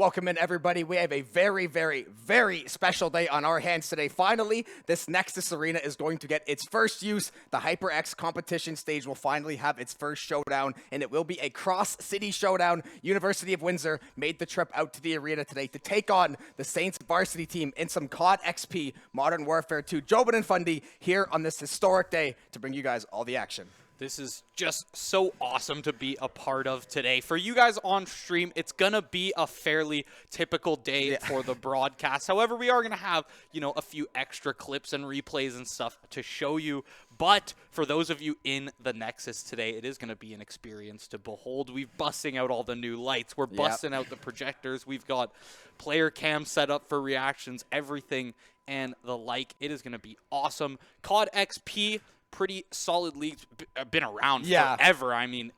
Welcome in, everybody. We have a very, very, very special day on our hands today. Finally, this Nexus Arena is going to get its first use. The HyperX competition stage will finally have its first showdown, and it will be a cross-city showdown. University of Windsor made the trip out to the arena today to take on the Saints varsity team in some COD XP Modern Warfare 2. Jobin and Fundy here on this historic day to bring you guys all the action. This is just so awesome to be a part of today. For you guys on stream, it's going to be a fairly typical day for the broadcast. However, we are going to have, a few extra clips and replays and stuff to show you. But for those of you in the Nexus today, it is going to be an experience to behold. We're busting out all the new lights. We're busting out the projectors. We've got player cam set up for reactions, everything and the like. It is going to be awesome. COD XP. Pretty solid leagues, been around forever. I mean,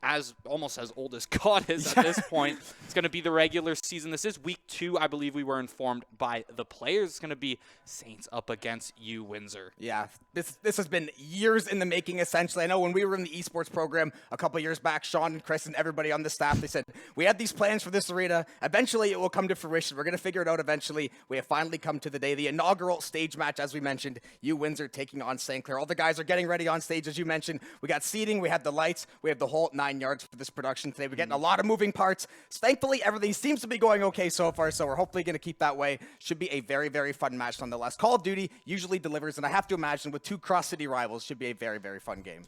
almost as old as COD is at this point. It's going to be the regular season. This is week 2, I believe we were informed by the players. It's going to be Saints up against Windsor. Yeah, this has been years in the making, essentially. I know when we were in the esports program a couple years back, Sean and Chris and everybody on the staff, they said, we had these plans for this arena. Eventually, it will come to fruition. We're going to figure it out eventually. We have finally come to the day, the inaugural stage match, as we mentioned, Windsor taking on St. Clair. All the guys are getting ready on stage, as you mentioned. We got seating, we have the lights, we have the whole 9 yards for this production today. We're getting a lot of moving parts. Thankfully, everything seems to be going okay so far, so we're hopefully going to keep that way. Should be a very, very fun match nonetheless. Call of Duty usually delivers, and I have to imagine with 2 cross-city rivals, should be a very, very fun game.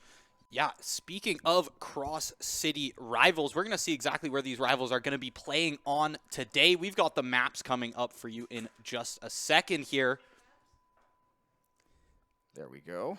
Yeah, speaking of cross-city rivals, we're going to see exactly where these rivals are going to be playing on today. We've got the maps coming up for you in just a second here. There we go.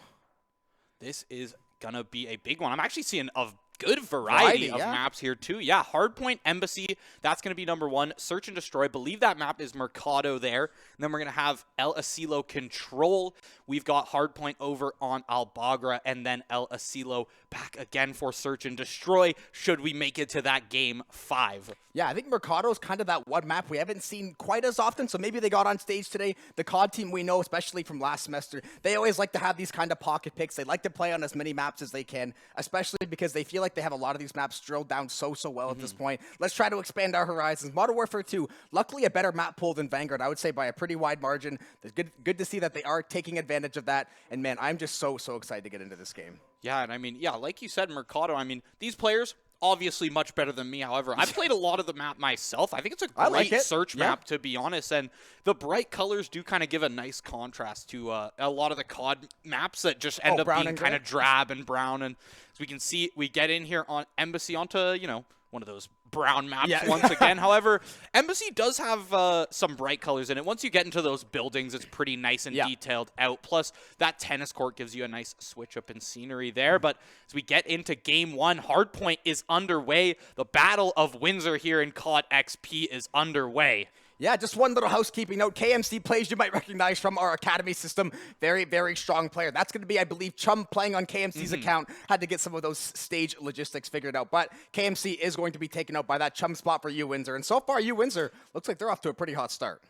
This is going to be a big one. I'm actually seeing a good variety of maps here, too. Yeah, Hardpoint Embassy, that's going to be number 1. Search and Destroy, believe that map is Mercado there. And then we're going to have El Asilo Control. We've got Hardpoint over on Albagra, and then El Asilo back again for Search and Destroy, should we make it to that game 5. Yeah, I think Mercado is kind of that one map we haven't seen quite as often, so maybe they got on stage today. The COD team we know, especially from last semester, they always like to have these kind of pocket picks. They like to play on as many maps as they can, especially because they feel like they have a lot of these maps drilled down so well at this point. Let's try to expand our horizons. Modern Warfare 2, luckily a better map pool than Vanguard, I would say by a pretty wide margin. It's good to see that they are taking advantage of that, and man, I'm just so excited to get into this game. Yeah, and I mean, like you said, Mercado, I mean, these players, obviously much better than me. However, I've played a lot of the map myself. I think it's a great search map, to be honest. And the bright colors do kind of give a nice contrast to a lot of the COD maps that just end up being kind of drab and brown. And as we can see, we get in here on Embassy onto, one of those brown maps once again. However, Embassy does have some bright colors in it. Once you get into those buildings, it's pretty nice and detailed out. Plus, that tennis court gives you a nice switch up in scenery there. But as we get into game 1, Hardpoint is underway. The Battle of Windsor here in COD XP is underway. Yeah, just one little housekeeping note. KMC plays you might recognize from our academy system. Very, very strong player. That's going to be, I believe, Chum playing on KMC's account. Had to get some of those stage logistics figured out. But KMC is going to be taken out by that Chum spot for Windsor. And so far, Windsor looks like they're off to a pretty hot start.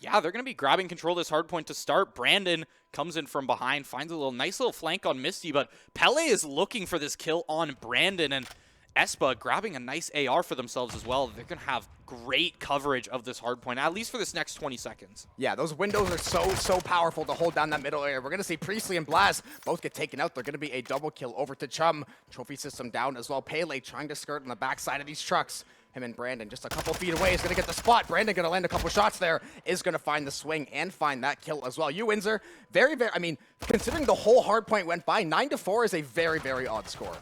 Yeah, they're going to be grabbing control of this hardpoint to start. Brandon comes in from behind, finds a nice little flank on Misty. But Pele is looking for this kill on Brandon. And Espa grabbing a nice AR for themselves as well. They're going to have great coverage of this hardpoint, at least for this next 20 seconds. Yeah, those windows are so powerful to hold down that middle area. We're going to see Priestley and Blaz both get taken out. They're going to be a double kill over to Chum. Trophy system down as well. Pele trying to skirt on the backside of these trucks. Him and Brandon just a couple feet away is going to get the spot. Brandon going to land a couple shots there. Is going to find the swing and find that kill as well. Windsor, very, I mean, considering the whole hardpoint went by, 9-4 is a very, very odd score.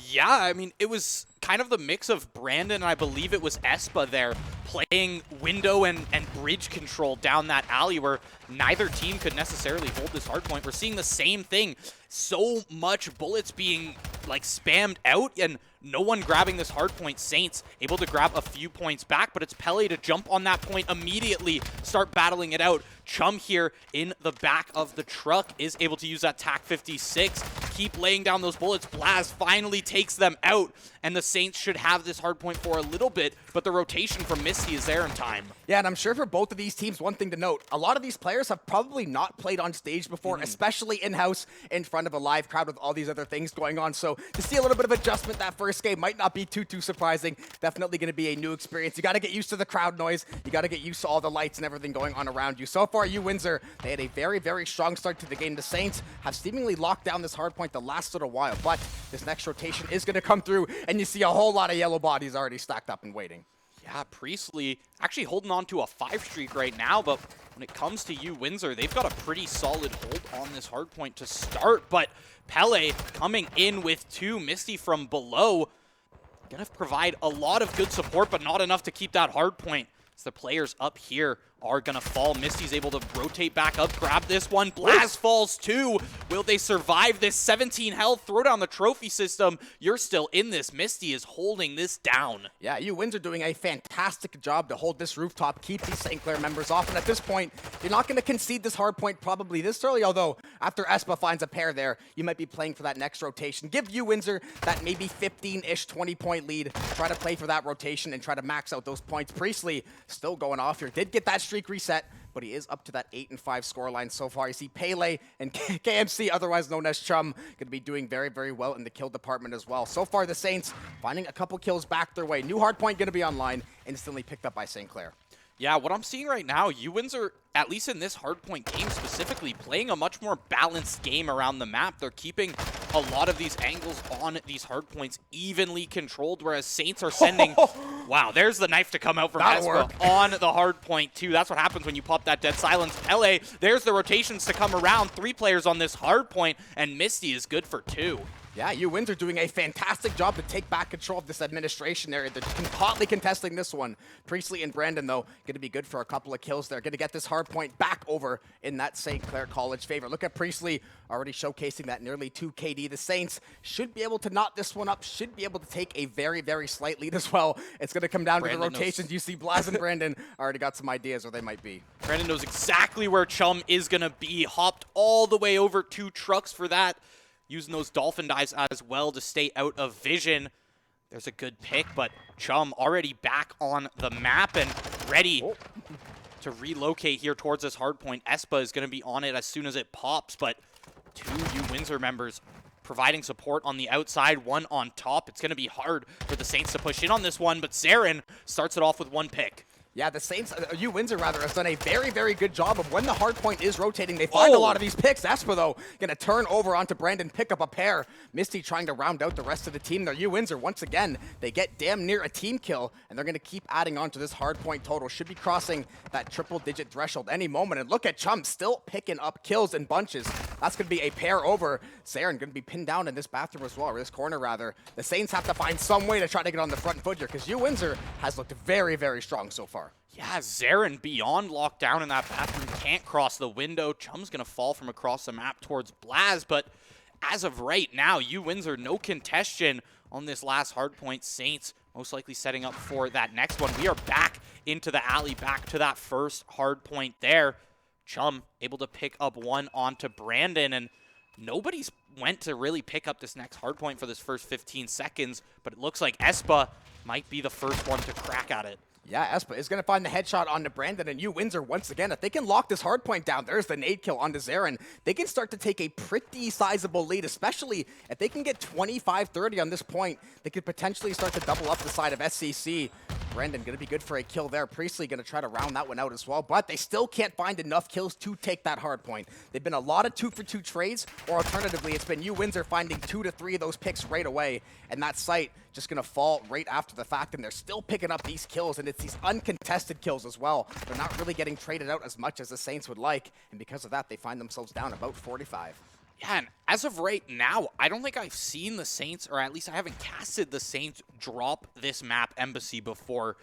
Yeah, I mean, it was kind of the mix of Brandon and I believe it was Espa there playing window and bridge control down that alley where neither team could necessarily hold this hardpoint. We're seeing the same thing. So much bullets being spammed out and no one grabbing this hardpoint. Saints able to grab a few points back, but it's Pele to jump on that point immediately, start battling it out. Chum here in the back of the truck is able to use that TAC 56. keep laying down those bullets. Blaz finally takes them out, and the Saints should have this hard point for a little bit, but the rotation from Misty is there in time. Yeah, and I'm sure for both of these teams, one thing to note, a lot of these players have probably not played on stage before, especially in-house in front of a live crowd with all these other things going on. So to see a little bit of adjustment that first game might not be too surprising. Definitely going to be a new experience. You got to get used to the crowd noise. You got to get used to all the lights and everything going on around you. So far, Windsor, they had a very strong start to the game. The Saints have seemingly locked down this hard point the last little while, but this next rotation is going to come through, and you see a whole lot of yellow bodies already stacked up and waiting. Yeah, Priestley actually holding on to a 5 streak right now, but when it comes to Windsor, they've got a pretty solid hold on this hard point to start, but Pele coming in with 2, Misty from below, gonna provide a lot of good support, but not enough to keep that hard point. As the players up here are gonna fall. Misty's able to rotate back up, grab this one. Blaz falls too. Will they survive this? 17 health, throw down the trophy system. You're still in this. Misty is holding this down. Yeah, Windsor doing a fantastic job to hold this rooftop, keep these St. Clair members off, and at this point, you're not gonna concede this hard point probably this early, although after Espa finds a pair there, you might be playing for that next rotation. Give Windsor that maybe 15-ish, 20-point lead. Try to play for that rotation and try to max out those points. Priestley still going off here. Did get that streak reset, but he is up to that 8-5 scoreline so far. You see Pele and KMC, otherwise known as Chum, going to be doing very well in the kill department as well. So far, the Saints finding a couple kills back their way. New hardpoint going to be online, instantly picked up by St. Clair. Yeah, what I'm seeing right now, Windsor, at least in this hardpoint game specifically, playing a much more balanced game around the map. They're keeping a lot of these angles on these hardpoints evenly controlled, whereas Saints are sending... Wow, there's the knife to come out from Espa on the hardpoint too. That's what happens when you pop that dead silence. Pele, there's the rotations to come around. 3 players on this hardpoint, and Misty is good for 2. Yeah, Windsor doing a fantastic job to take back control of this administration area. They're hotly contesting this one. Priestley and Brandon, though, going to be good for a couple of kills there. Going to get this hard point back over in that St. Clair College favor. Look at Priestley already showcasing that nearly 2 KD. The Saints should be able to knot this one up, should be able to take a very slight lead as well. It's going to come down to the rotations. You see Blaz and Brandon already got some ideas where they might be. Brandon knows exactly where Chum is going to be. Hopped all the way over 2 trucks for that. Using those dolphin dives as well to stay out of vision. There's a good pick, but Chum already back on the map and ready to relocate here towards this hard point. Espa is going to be on it as soon as it pops, but 2 Windsor members providing support on the outside, 1 on top. It's going to be hard for the Saints to push in on this one, but Zarin starts it off with 1 pick. Yeah, the Saints, Windsor rather, has done a very good job of when the hard point is rotating. They find a lot of these picks. Espa, though, going to turn over onto Brandon, pick up a pair. Misty trying to round out the rest of the team there. Windsor, once again, they get damn near a team kill, and they're going to keep adding on to this hard point total. Should be crossing that triple-digit threshold any moment. And look at Chum still picking up kills in bunches. That's going to be a pair over. Zarin going to be pinned down in this bathroom as well, or this corner rather. The Saints have to find some way to try to get on the front foot here, because Windsor has looked very strong so far. Yeah, Zarin beyond lockdown in that bathroom, can't cross the window. Chum's going to fall from across the map towards Blaz, but as of right now, Windsor, no contestation on this last hardpoint. Saints most likely setting up for that next one. We are back into the alley, back to that first hardpoint there. Chum able to pick up 1 onto Brandon, and nobody's went to really pick up this next hardpoint for this first 15 seconds, but it looks like Espa might be the first one to crack at it. Yeah, Espa is going to find the headshot onto Brandon, and Windsor, once again, if they can lock this hardpoint down, there's the nade kill onto Zarin. They can start to take a pretty sizable lead, especially if they can get 25-30 on this point. They could potentially start to double up the side of SCC. Brandon going to be good for a kill there. Priestley going to try to round that one out as well, but they still can't find enough kills to take that hard point. They've been a lot of 2-for-2 trades, or alternatively, it's been Windsor finding 2 to 3 of those picks right away, and that site just going to fall right after the fact, and they're still picking up these kills, and it's these uncontested kills as well. They're not really getting traded out as much as the Saints would like, and because of that, they find themselves down about 45. Yeah, and as of right now, I don't think I've seen the Saints, or at least I haven't casted the Saints drop this map Embassy before.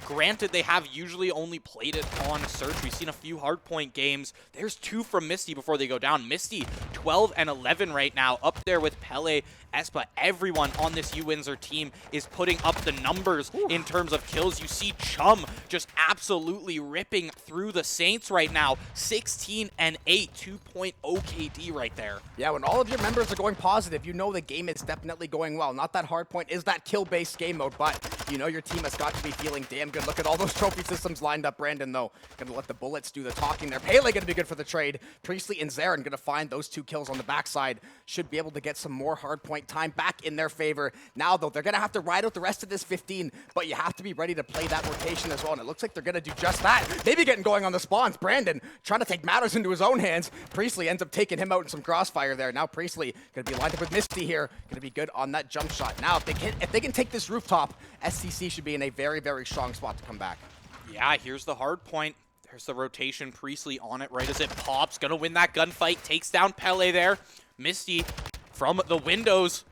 Granted, they have usually only played it on Search. We've seen a few hardpoint games. There's 2 from Misty before they go down. Misty, 12 and 11 right now, up there with Pele, Espa. Everyone on this Windsor team is putting up the numbers in terms of kills. You see Chum just absolutely ripping through the Saints right now. 16 and 8, 2.0 KD right there. there. Yeah, when all of your members are going positive, you know the game is definitely going well. Not that hardpoint is that kill-based game mode, but you know your team has got to be feeling damn good. Look at all those trophy systems lined up. Brandon, though, gonna let the bullets do the talking there. Pele gonna be good for the trade. Priestley and Zarin gonna find those 2 kills on the backside. Should be able to get some more hardpoint time back in their favor. Now, though, they're gonna have to ride out the rest of this 15, but you have to be ready to play that rotation as well, and it looks like they're gonna do just that. Maybe getting going on the spawns. Brandon trying to take matters into his own hands. Priestley ends up taking him out in some crossfire there. Now Priestley gonna be lined up with Misty here. Gonna be good on that jump shot. Now, if they can take this rooftop, SCC should be in a very, very strong spot to come back. Yeah, here's the hard point. There's the rotation. Priestley on it right as it pops. Gonna win that gunfight. Takes down Pele there. Misty from the windows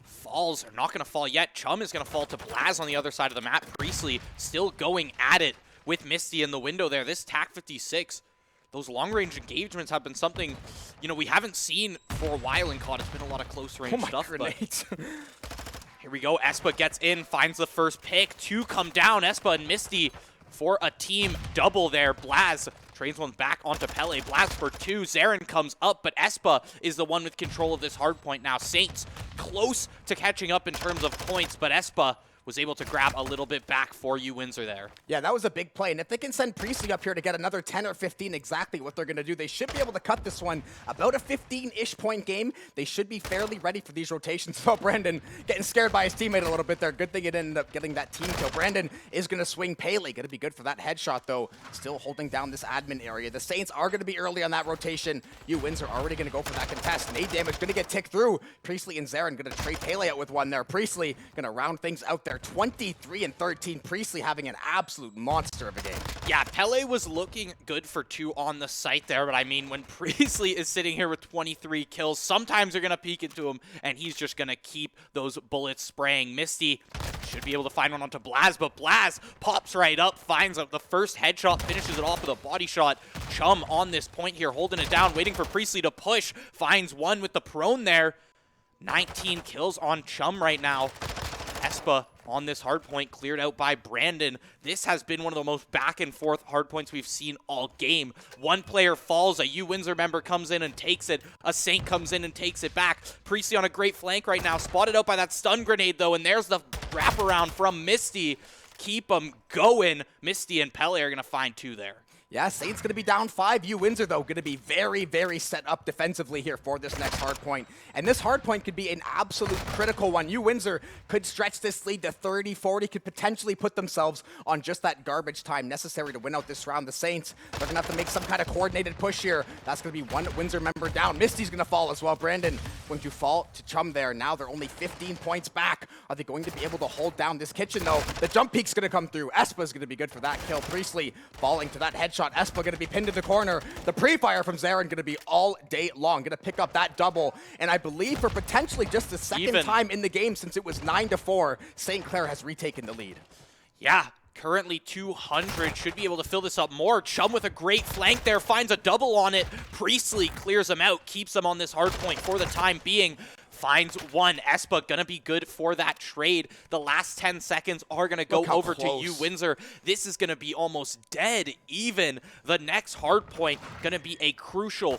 falls. Or not gonna fall yet. Chum is gonna fall to Blaz on the other side of the map. Priestley still going at it with Misty in the window there. This TAC 56. Those long-range engagements have been something, you know, we haven't seen for a while in COD. It's been a lot of close-range stuff. Grenades. But here we go. Espa gets in, finds the first pick. 2 come down. Espa and Misty for a team double there. Blaz trains one back onto Pele. Blaz for 2. Zarin comes up, but Espa is the one with control of this hard point now. Saints close to catching up in terms of points, but Espa was able to grab a little bit back for you, Windsor, there. Yeah, that was a big play. And if they can send Priestley up here to get another 10 or 15, exactly what they're going to do, they should be able to cut this one. About a 15-ish point game. They should be fairly ready for these rotations. So Brandon getting scared by his teammate a little bit there. Good thing it ended up getting that team kill. Brandon is going to swing Pele. Going to be good for that headshot, though. Still holding down this admin area. The Saints are going to be early on that rotation. You Windsor already going to go for that contest. Nade damage going to get ticked through. Priestley and Zarin going to trade Pele out with one there. Priestley going to round things out there. 23 and 13. Priestley having an absolute monster of a game. Yeah, Pele was looking good for 2 on the site there, but I mean, when Priestley is sitting here with 23 kills, sometimes you're going to peek into him, and he's just going to keep those bullets spraying. Misty should be able to find one onto Blaz, but Blaz pops right up, finds the first headshot, finishes it off with a body shot. Chum on this point here, holding it down, waiting for Priestley to push, finds one with the prone there. 19 kills on Chum right now. Espa on this hardpoint, cleared out by Brandon. This has been one of the most back and forth hardpoints we've seen all game. One player falls, a Windsor member comes in and takes it, a Saint comes in and takes it back. Priestley on a great flank right now, spotted out by that stun grenade though, and there's the wraparound from Misty. Keep them going. Misty and Pele are going to find 2 there. Yeah, Saints going to be down 5. Windsor, though, going to be very, very set up defensively here for this next hard point. And this hard point could be an absolute critical one. Windsor could stretch this lead to 30, 40, could potentially put themselves on just that garbage time necessary to win out this round. The Saints, they're going to have to make some kind of coordinated push here. That's going to be one Windsor member down. Misty's going to fall as well. Brandon going to fall to Chum there. Now they're only 15 points back. Are they going to be able to hold down this kitchen, though? The jump peak's going to come through. Espa's going to be good for that kill. Priestley falling to that headshot. Espa going to be pinned to the corner. The pre-fire from Zarin going to be all day long. Going to pick up that double. And I believe for potentially just the second time in the game since it was 9-4, St. Clair has retaken the lead. Yeah, currently 200. Should be able to fill this up more. Chum with a great flank there. Finds a double on it. Priestley clears him out. Keeps him on this hard point for the time being. Finds one. Espa gonna be good for that trade. The last 10 seconds are gonna go over to Windsor. This is gonna be almost dead even. The next hard point gonna be a crucial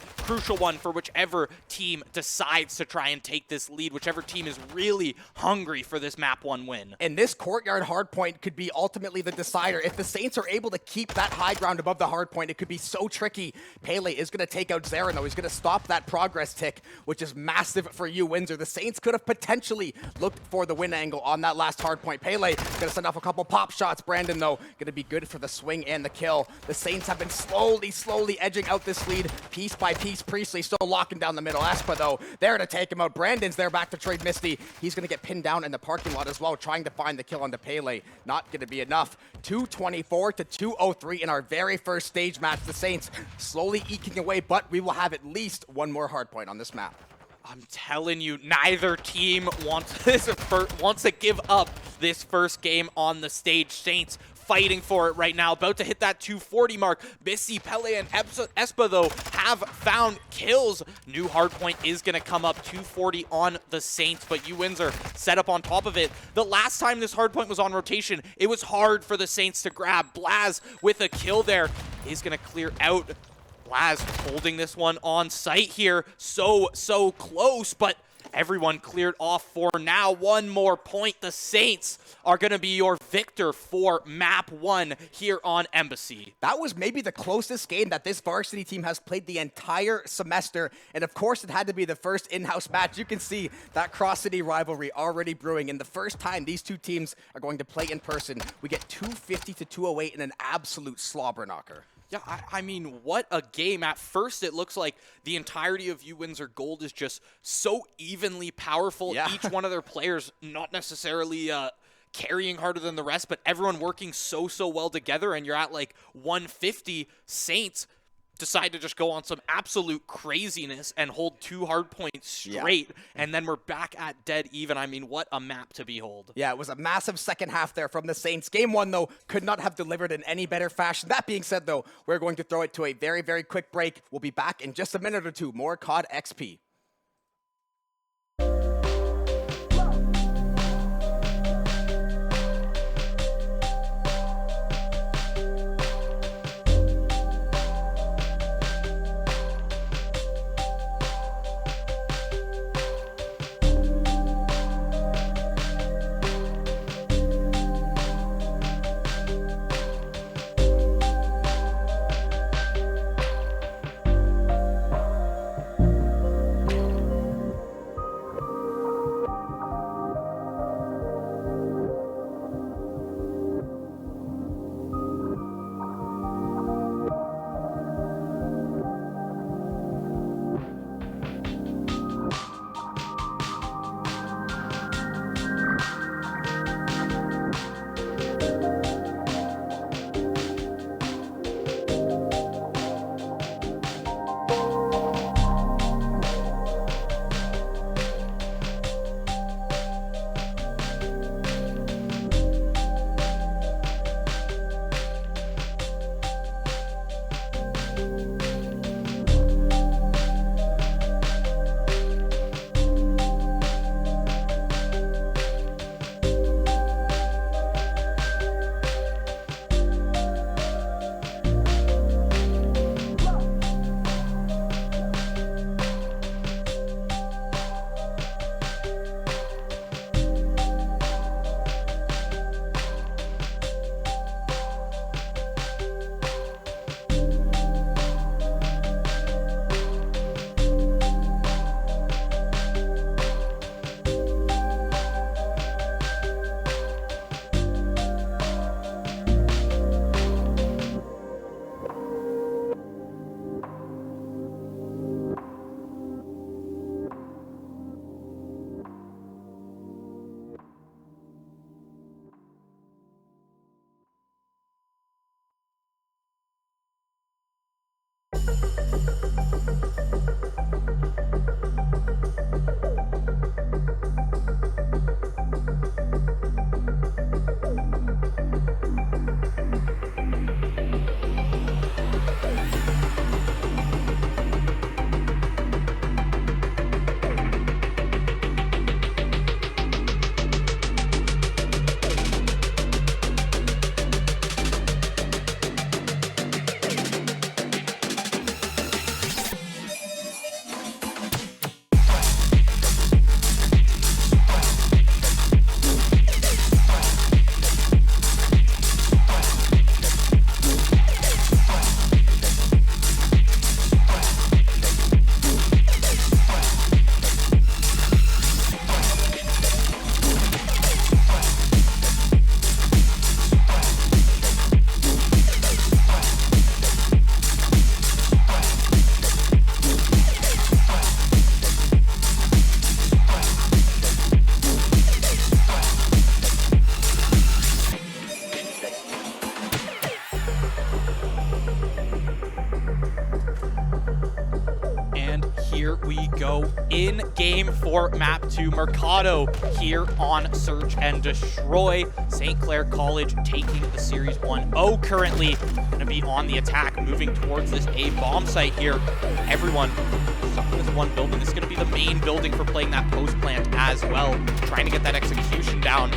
one for whichever team decides to try and take this lead, whichever team is really hungry for this map 1 win. And this courtyard hard point could be ultimately the decider. If the Saints are able to keep that high ground above the hard point, it could be so tricky. Pele is gonna take out Zarin though. He's gonna stop that progress tick, which is massive for Windsor. The Saints could have potentially looked for the win angle on that last hard point. Pele gonna send off a couple pop shots. Brandon, though, gonna be good for the swing and the kill. The Saints have been slowly edging out this lead piece by piece. Priestley still locking down the middle. Espa, though, there to take him out. Brandon's there back to trade Misty. He's gonna get pinned down in the parking lot as well, trying to find the kill onto Pele. Not gonna be enough. 224 to 203 in our very first stage match. The Saints slowly eking away, but we will have at least one more hard point on this map. I'm telling you, neither team wants to give up this first game on the stage. Saints fighting for it right now, about to hit that 240 mark. Misty, Pele, and Espa, though, have found kills. New hardpoint is going to come up, 240 on the Saints, but Windsor set up on top of it. The last time this hardpoint was on rotation, it was hard for the Saints to grab. Blaz with a kill there is going to clear out Laz holding this one on site here. So close, but everyone cleared off for now. One more point. The Saints are going to be your victor for map 1 here on Embassy. That was maybe the closest game that this varsity team has played the entire semester. And of course, it had to be the first in-house match. You can see that cross-city rivalry already brewing. And the first time these two teams are going to play in person, we get 250 to 208 in an absolute slobber knocker. Yeah, I mean, what a game. At first, it looks like the entirety of Windsor Gold is just so evenly powerful. Yeah. Each one of their players not necessarily carrying harder than the rest, but everyone working so well together, and you're at like 150. Saints decide to just go on some absolute craziness and hold 2 hard points straight, and then we're back at dead even. I mean, what a map to behold. Yeah, it was a massive second half there from the Saints. Game 1, though, could not have delivered in any better fashion. That being said, though, we're going to throw it to a very quick break. We'll be back in just a minute or two. More COD XP. In game for map 2, Mercado here on Search and Destroy. St. Clair College taking the Series 1-0 currently. Going to be on the attack, moving towards this A bomb site here. Everyone stuck in this one building. This is going to be the main building for playing that post plant as well. Trying to get that execution down.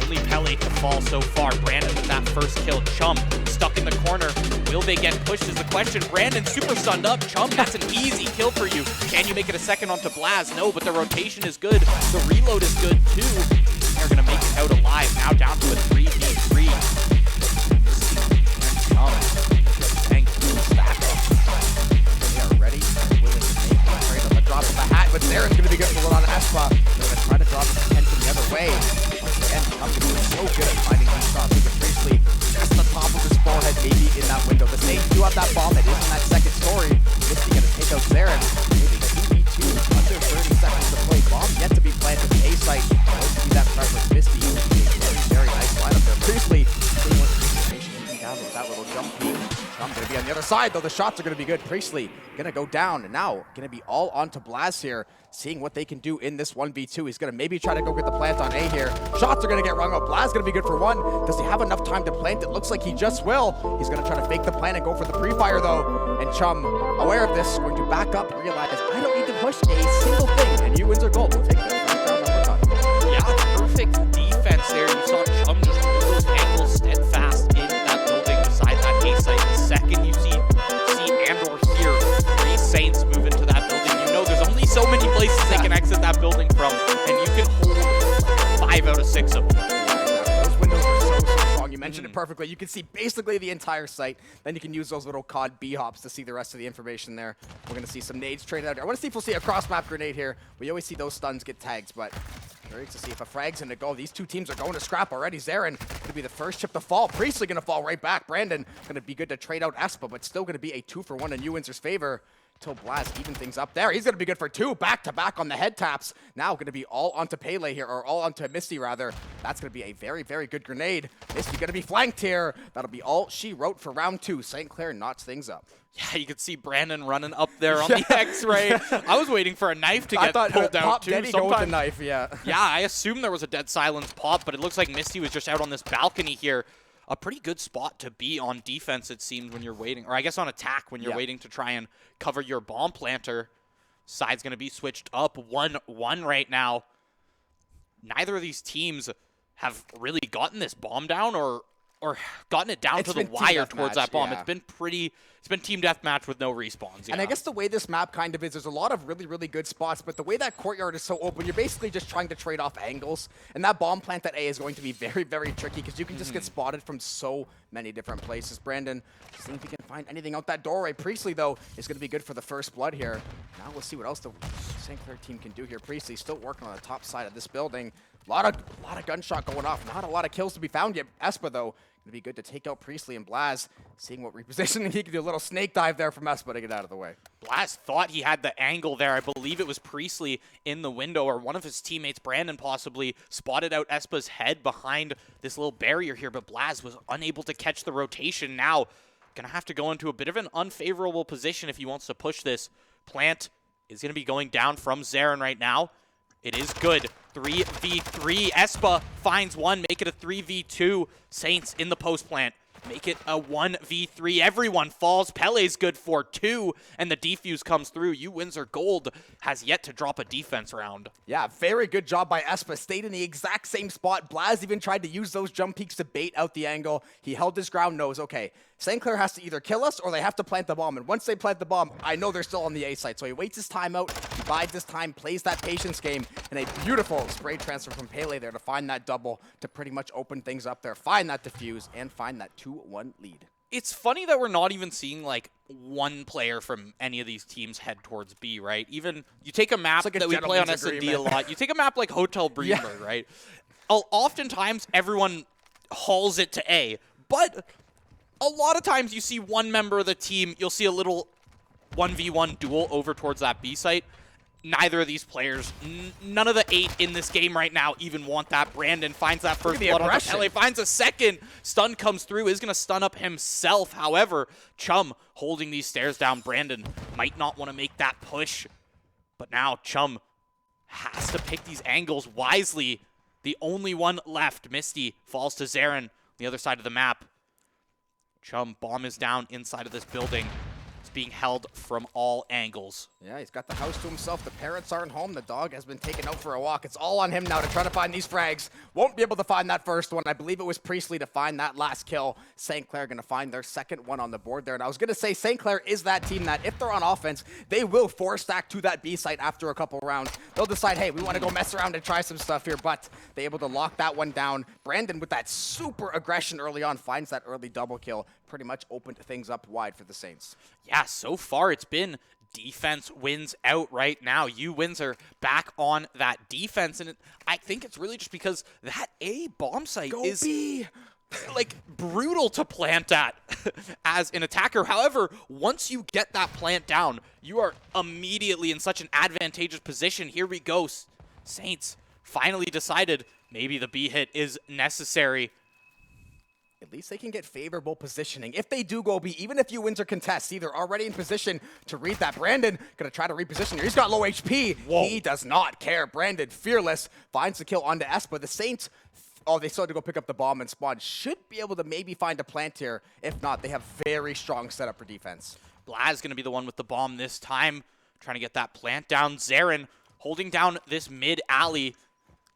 Only Pele to fall so far. Brandon with that first kill. Chum stuck in the corner. Will they get pushed is the question. Brandon super stunned up. Chum, that's an easy kill for you. Can you make it a second onto Blaz? No, but the rotation is good. The reload is good too. They're going to make it out alive. Now down to a 3v3. Chum, stack up. They are ready. Willing to make it. Afraid of the drop of the hat, but Zaren's going to be good for one on Espa. They're going to try to drop his attention the other way. And Chum is so good at finding these shots. He could briefly just the top of his forehead, maybe in that window. The Sage do have that bomb that is in that second story. Misty going to take out Zaren. Maybe 2v2 under 30 seconds to play. Bomb yet to be planted at the A site. Going to be that threat with Misty. Very, very nice lineup there. Priestley, down with that little jump peek. Chum going to be on the other side, though the shots are going to be good. Priestley going to go down, and now going to be all onto Blaz here, seeing what they can do in this 1v2. He's going to maybe try to go get the plant on A here. Shots are going to get rung up. Blaz going to be good for one. Does he have enough time to plant? It looks like he just will. He's going to try to fake the plant and go for the pre-fire, though. And Chum, aware of this, going to back up, realize, I don't need to push a single thing. And Windsor Gold will take the first round number one. Yeah, perfect defense there. You saw Chum just hold those ankles steadfast in that building beside that A site. The second you see and or hear 3 Saints move into that building, you know there's only so many places they can exit that building from, and you can hold 5 out of 6 of them. Those windows are so strong. You mentioned it perfectly. You can see basically the entire site. Then you can use those little COD B-hops to see the rest of the information there. We're going to see some nades traded out here. I want to see if we'll see a cross-map grenade here. We always see those stuns get tagged, but curious to see if a frag's in to go. These two teams are going to scrap already. Zaren going to be the first chip to fall. Priestley going to fall right back. Brandon going to be good to trade out Espa, but still going to be a 2-for-1 in Windsor's favor. Until Blaz even things up there. He's going to be good for 2 back-to-back on the head taps. Now going to be all onto Pele here, or all onto Misty rather. That's going to be a very, very good grenade. Misty going to be flanked here. That'll be all she wrote for round 2. St. Clair knots things up. Yeah, you could see Brandon running up there on the X-ray. I was waiting for a knife to get pulled out too. Go with the knife, yeah. Yeah, I assumed there was a dead silence pop, but it looks like Misty was just out on this balcony here. A pretty good spot to be on defense, it seems, when you're waiting, or I guess on attack when you're waiting to try and cover your bomb planter. Side's going to be switched up 1-1 right now. Neither of these teams have really gotten this bomb down or gotten it down to the wire towards that bomb. Yeah. It's been team deathmatch with no respawns. And I guess the way this map kind of is, there's a lot of really, really good spots, but the way that courtyard is so open, you're basically just trying to trade off angles. And that bomb plant at A is going to be very, very tricky because you can just get spotted from so many different places. Brandon, seeing if he can find anything out that doorway. Priestley, though, is going to be good for the first blood here. Now we'll see what else the St. Clair team can do here. Priestley still working on the top side of this building. A lot of gunshot going off. Not a lot of kills to be found yet. Espa, though, going to be good to take out Priestley and Blaz. Seeing what repositioning he can do. A little snake dive there from Espa to get out of the way. Blaz thought he had the angle there. I believe it was Priestley in the window, or one of his teammates, Brandon, possibly spotted out Espa's head behind this little barrier here, but Blaz was unable to catch the rotation. Now, going to have to go into a bit of an unfavorable position if he wants to push this. Plant is going to be going down from Zaren right now. It is good. 3v3. Espa finds one. Make it a 3v2. Saints in the post plant. Make it a 1v3. Everyone falls. Pele's good for 2. And the defuse comes through. Windsor Gold has yet to drop a defense round. Yeah, very good job by Espa. Stayed in the exact same spot. Blaz even tried to use those jump peaks to bait out the angle. He held his ground, knows, okay, St. Clair has to either kill us or they have to plant the bomb. And once they plant the bomb, I know they're still on the A site. So he waits his time out, he bides his time, plays that patience game, and a beautiful spray transfer from Pele there to find that double to pretty much open things up there, find that defuse, and find that 2-1 lead. It's funny that we're not even seeing, like, one player from any of these teams head towards B, right? Even, you take a map like that we play on S&D a lot. You take a map like Hotel Bremer, right? Oftentimes, everyone hauls it to A, but a lot of times you see one member of the team, you'll see a little 1v1 duel over towards that B site. Neither of these players, none of the 8 in this game right now even want that. Brandon finds that first blood on Pele, finds a second. Stun comes through, is going to stun up himself. However, Chum holding these stairs down. Brandon might not want to make that push. But now Chum has to pick these angles wisely. The only one left, Misty, falls to Zaren, the other side of the map. Chum, bomb is down inside of this building. It's being held from all angles. Yeah, he's got the house to himself. The parents aren't home. The dog has been taken out for a walk. It's all on him now to try to find these frags. Won't be able to find that first one. I believe it was Priestley to find that last kill. St. Clair going to find their second one on the board there. And I was going to say St. Clair is that team that if they're on offense, they will force stack to that B site after a couple rounds. They'll decide, hey, we want to go mess around and try some stuff here, but they able to lock that one down. Brandon with that super aggression early on finds that early double kill. Pretty much opened things up wide for the Saints. Yeah, so far it's been defense wins out right now. Windsor back on that defense, and I think it's really just because that A bomb site is like brutal to plant at as an attacker. However, once you get that plant down, you are immediately in such an advantageous position. Here we go. Saints finally decided maybe the B hit is necessary. At least they can get favorable positioning. If they do go B, even if Windsor contest, see, they're already in position to read that. Brandon gonna try to reposition here. He's got low HP. Whoa. He does not care. Brandon, fearless, finds the kill onto Espa. The Saints, they still had to go pick up the bomb and spawn. Should be able to maybe find a plant here. If not, they have very strong setup for defense. Blaz gonna be the one with the bomb this time, trying to get that plant down. Zarin holding down this mid alley.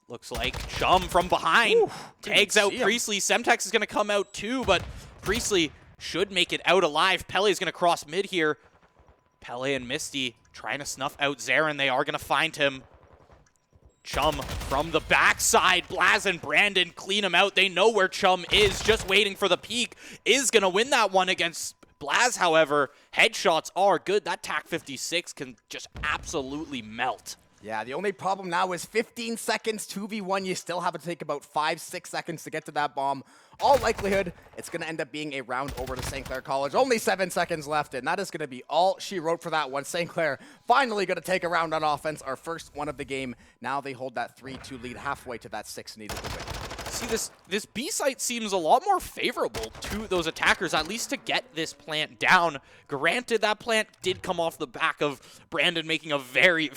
Looks like Chum from behind. Ooh, tags out Priestley. Semtex is going to come out too, but Priestley should make it out alive. Pele is going to cross mid here. Pele and Misty trying to snuff out Zarin. They are going to find him. Chum from the backside. Blaz and Brandon clean him out. They know where Chum is, just waiting for the peek. Is going to win that one against Blaz, however. Headshots are good. That TAC 56 can just absolutely melt. Yeah, the only problem now is 15 seconds, 2v1. You still have to take about 5-6 seconds to get to that bomb. All likelihood, it's going to end up being a round over to St. Clair College. Only 7 seconds left, and that is going to be all she wrote for that one. St. Clair finally going to take a round on offense, our first one of the game. Now they hold that 3-2 lead halfway to that 6 needed to win. See, this B site seems a lot more favorable to those attackers, at least to get this plant down. Granted, that plant did come off the back of Brandon making a very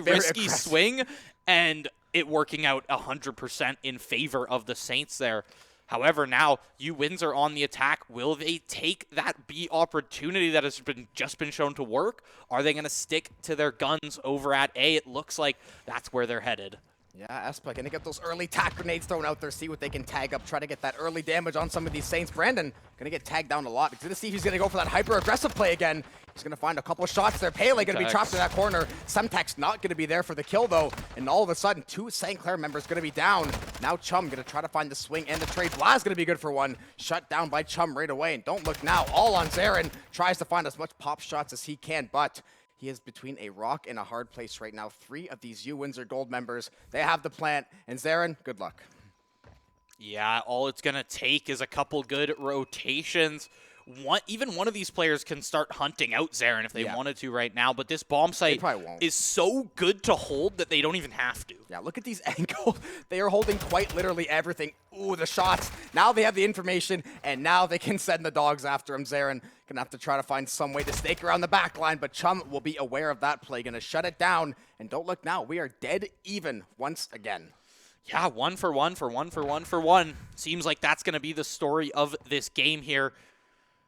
risky swing, and it working out 100% in favor of the Saints there. However, now Windsor on the attack. Will they take that B opportunity that has just been shown to work? Are they going to stick to their guns over at A? It looks like that's where they're headed. Yeah, Espa gonna get those early tack grenades thrown out there, see what they can tag up, try to get that early damage on some of these Saints. Brandon gonna get tagged down a lot. He's gonna see if he's gonna go for that hyper-aggressive play again. He's gonna find a couple of shots there. Pele gonna be trapped in that corner. Semtex not gonna be there for the kill though. And all of a sudden, 2 St. Clair members gonna be down. Now Chum gonna try to find the swing and the trade. Blaz gonna be good for one. Shut down by Chum right away. And don't look now, all on Zarin. Tries to find as much pop shots as he can, but he is between a rock and a hard place right now. 3 of these Windsor Gold members, they have the plant. And Zarin, good luck. Yeah, all it's going to take is a couple good rotations. Even one of these players can start hunting out Zarin if they wanted to right now, but this bomb site is so good to hold that they don't even have to. Yeah, look at these angles. They are holding quite literally everything. Ooh, the shots. Now they have the information, and now they can send the dogs after him. Zarin gonna have to try to find some way to stake around the back line, but Chum will be aware of that play. Gonna shut it down, and don't look now. We are dead even once again. Yeah, 1 for 1 for 1 for 1 for 1. Seems like that's gonna be the story of this game here.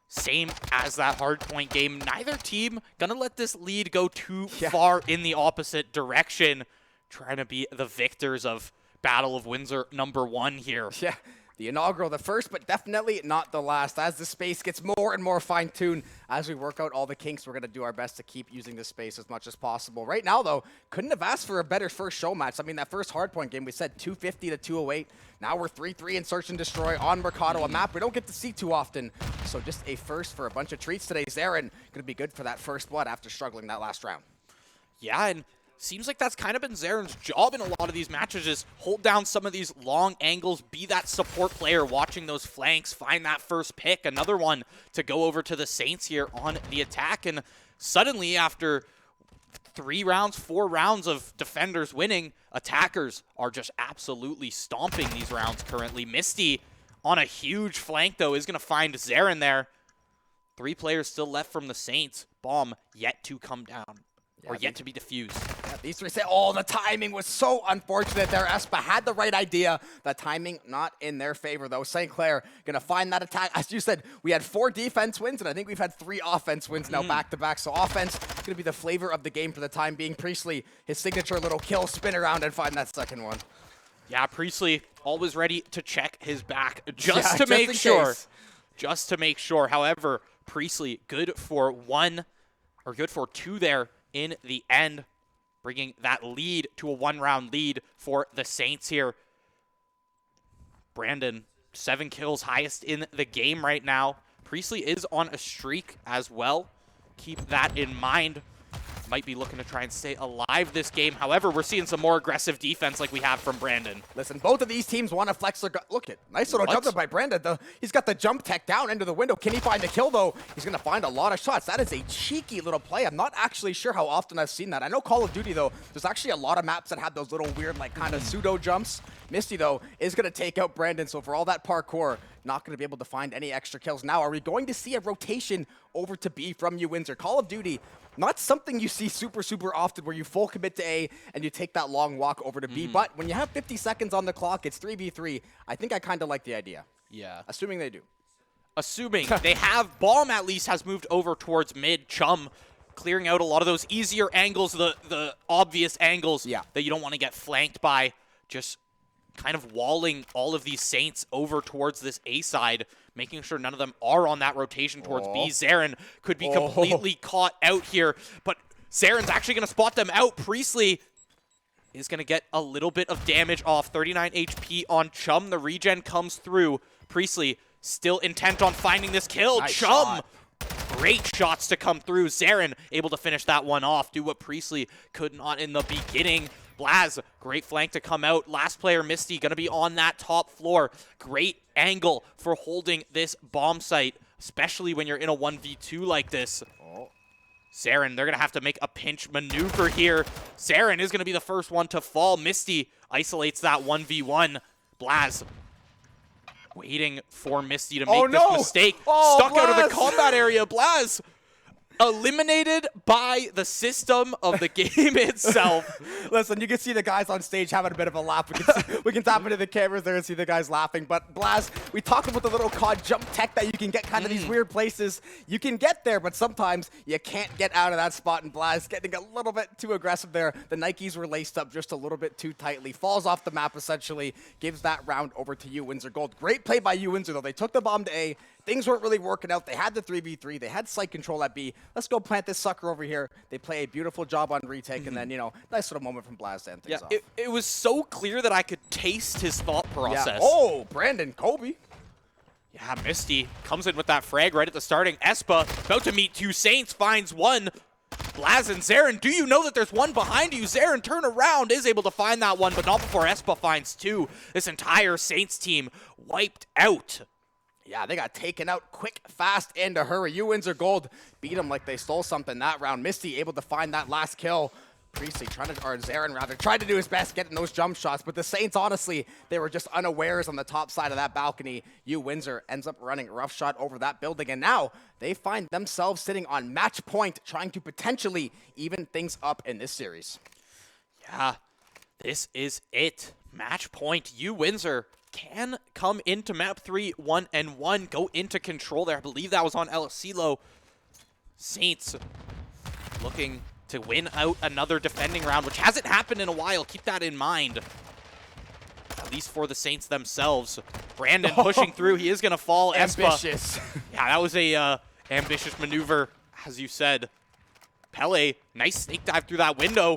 Same as that hardpoint game. Neither team gonna let this lead go too far in the opposite direction. Trying to be the victors of Battle of Windsor #1 here. Yeah, the inaugural, the first, but definitely not the last. As the space gets more and more fine-tuned, as we work out all the kinks, we're gonna do our best to keep using this space as much as possible. Right now, though, couldn't have asked for a better first show match. I mean, that first hardpoint game, we said 250 to 208. Now we're 3-3 in Search and Destroy on Mercado, a map we don't get to see too often. So just a first for a bunch of treats today. Zarin gonna be good for that first blood after struggling that last round. Yeah, and seems like that's kind of been Zarin's job in a lot of these matches, is hold down some of these long angles, be that support player watching those flanks, find that first pick, another one to go over to the Saints here on the attack. And suddenly, after 3 rounds, 4 rounds of defenders winning, attackers are just absolutely stomping these rounds currently. Misty on a huge flank, though, is going to find Zarin there. 3 players still left from the Saints. Bomb yet to come down. are yet to be diffused. Yeah, these three say, oh, the timing was so unfortunate there. Espa had the right idea. The timing not in their favor, though. St. Clair going to find that attack. As you said, we had 4 defense wins, and I think we've had 3 offense wins now back-to-back. So offense going to be the flavor of the game for the time being. Priestley, his signature little kill, spin around and find that second one. Yeah, Priestley always ready to check his back just to make sure. Just to make sure. However, Priestley good for 2 there in the end, bringing that lead to a 1-round lead for the Saints here. Brandon, 7 kills, highest in the game right now. Priestley is on a streak as well. Keep that in mind. Might be looking to try and stay alive this game. However, we're seeing some more aggressive defense like we have from Brandon. Listen, both of these teams want to flex their... Look at nice little jump by Brandon. He's got the jump tech down into the window. Can he find a kill, though? He's going to find a lot of shots. That is a cheeky little play. I'm not actually sure how often I've seen that. I know Call of Duty, though, there's actually a lot of maps that have those little weird, like, kind of pseudo jumps. Misty, though, is going to take out Brandon. So for all that parkour, not going to be able to find any extra kills. Now, are we going to see a rotation over to B from you, Windsor? Call of Duty, not something you see super often where you full commit to A and you take that long walk over to B. But when you have 50 seconds on the clock, it's 3v3. I think I kind of like the idea. Yeah. Assuming they do. Assuming they have, Bomb at least has moved over towards mid. Chum clearing out a lot of those easier angles, the obvious angles that you don't want to get flanked by. Just kind of walling all of these Saints over towards this A side, making sure none of them are on that rotation towards B. Zarin could be completely caught out here, but Zarin's actually going to spot them out. Priestley is going to get a little bit of damage off. 39 HP on Chum. The regen comes through. Priestley still intent on finding this kill. Nice Chum, shot. Great shots to come through. Zarin able to finish that one off. Do what Priestley could not in the beginning. Blaz, great flank to come out. Last player, Misty, going to be on that top floor. Great angle for holding this bomb site, especially when you're in a 1v2 like this. Zarin, they're going to have to make a pinch maneuver here. Zarin is going to be the first one to fall. Misty isolates that 1v1. Blaz waiting for Misty to make this mistake. Stuck Blaz. out of the combat area. Blaz eliminated by the system of the game itself. Listen, you can see the guys on stage having a bit of a laugh. We can tap into the cameras there and see the guys laughing. But Blaz, we talked about the little COD jump tech that you can get kind of these weird places. You can get there, but sometimes you can't get out of that spot. And Blaz getting a little bit too aggressive there. The Nikes were laced up just a little bit too tightly. Falls off the map, essentially. Gives that round over to you, Windsor Gold. Great play by you, Windsor, though. They took the bomb to A. Things weren't really working out. They had the 3v3. They had site control at B. Let's go plant this sucker over here. They play a beautiful job on retake, and then, you know, nice little moment from Blaz to end things off. It was so clear that I could taste his thought process. Yeah. Oh, Brandon, Kobe. Yeah, Misty comes in with that frag right at the starting. Espa about to meet 2 Saints, finds one. Blaz and Zarin, do you know that there's one behind you? Zarin, turn around, is able to find that one, but not before Espa finds 2. This entire Saints team wiped out. Yeah, they got taken out quick, fast, and a hurry. You Windsor Gold beat them like they stole something that round. Misty able to find that last kill. Priestley Zarin rather, tried to do his best getting those jump shots, but the Saints, honestly, they were just unawares on the top side of that balcony. You Windsor ends up running a rough shot over that building, and now they find themselves sitting on match point, trying to potentially even things up in this series. Yeah, this is it. Match point. You Windsor can come into map 3 1-1, go into control there. I believe that was on El Silo. Saints looking to win out another defending round, which hasn't happened in a while. Keep that in mind, at least for the Saints themselves. Brandon pushing through. He is going to fall. Ambitious. Yeah, that was a ambitious maneuver, as you said. Pele, nice snake dive through that window.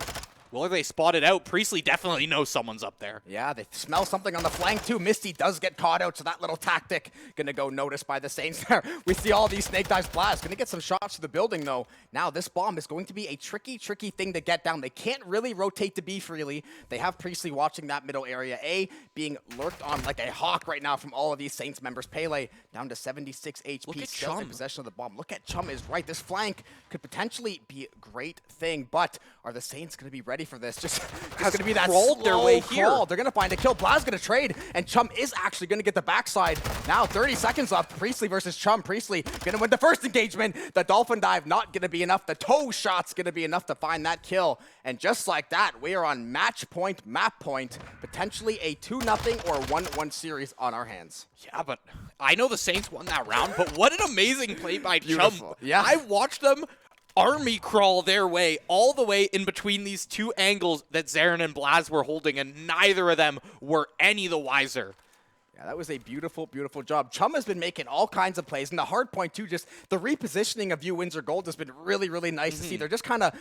Will they spot it out? Priestley definitely knows someone's up there. Yeah, they smell something on the flank too. Misty does get caught out, so that little tactic gonna go noticed by the Saints there. We see all these snake dives. Blast gonna get some shots to the building though. Now this bomb is going to be a tricky thing to get down. They can't really rotate to B freely. They have Priestley watching that middle area. A being lurked on like a hawk right now from all of these Saints members. Pele down to 76 HP. Look at still in Chum. possession of the bomb. Look at Chum is right. This flank could potentially be a great thing, but are the Saints gonna be ready ready for this. Just going to be that crawled their slow way crawl. here. They're going to find a kill. Blaz going to trade, and Chum is actually going to get the backside. Now 30 seconds left. Priestley versus Chum. Priestley going to win the first engagement. The Dolphin Dive not going to be enough. The toe shot's going to be enough to find that kill. And just like that, we are on match point, map point, potentially a 2-0 or 1-1 series on our hands. Yeah, but I know the Saints won that round, but what an amazing play by Chum. Beautiful. Yeah. I watched them army crawl their way all the way in between these two angles that Zarin and Blaz were holding, and neither of them were any the wiser. Yeah, that was a beautiful, beautiful job. Chum has been making all kinds of plays, and the hard point too, just the repositioning of Windsor Gold has been really, really nice to see. They're just kind of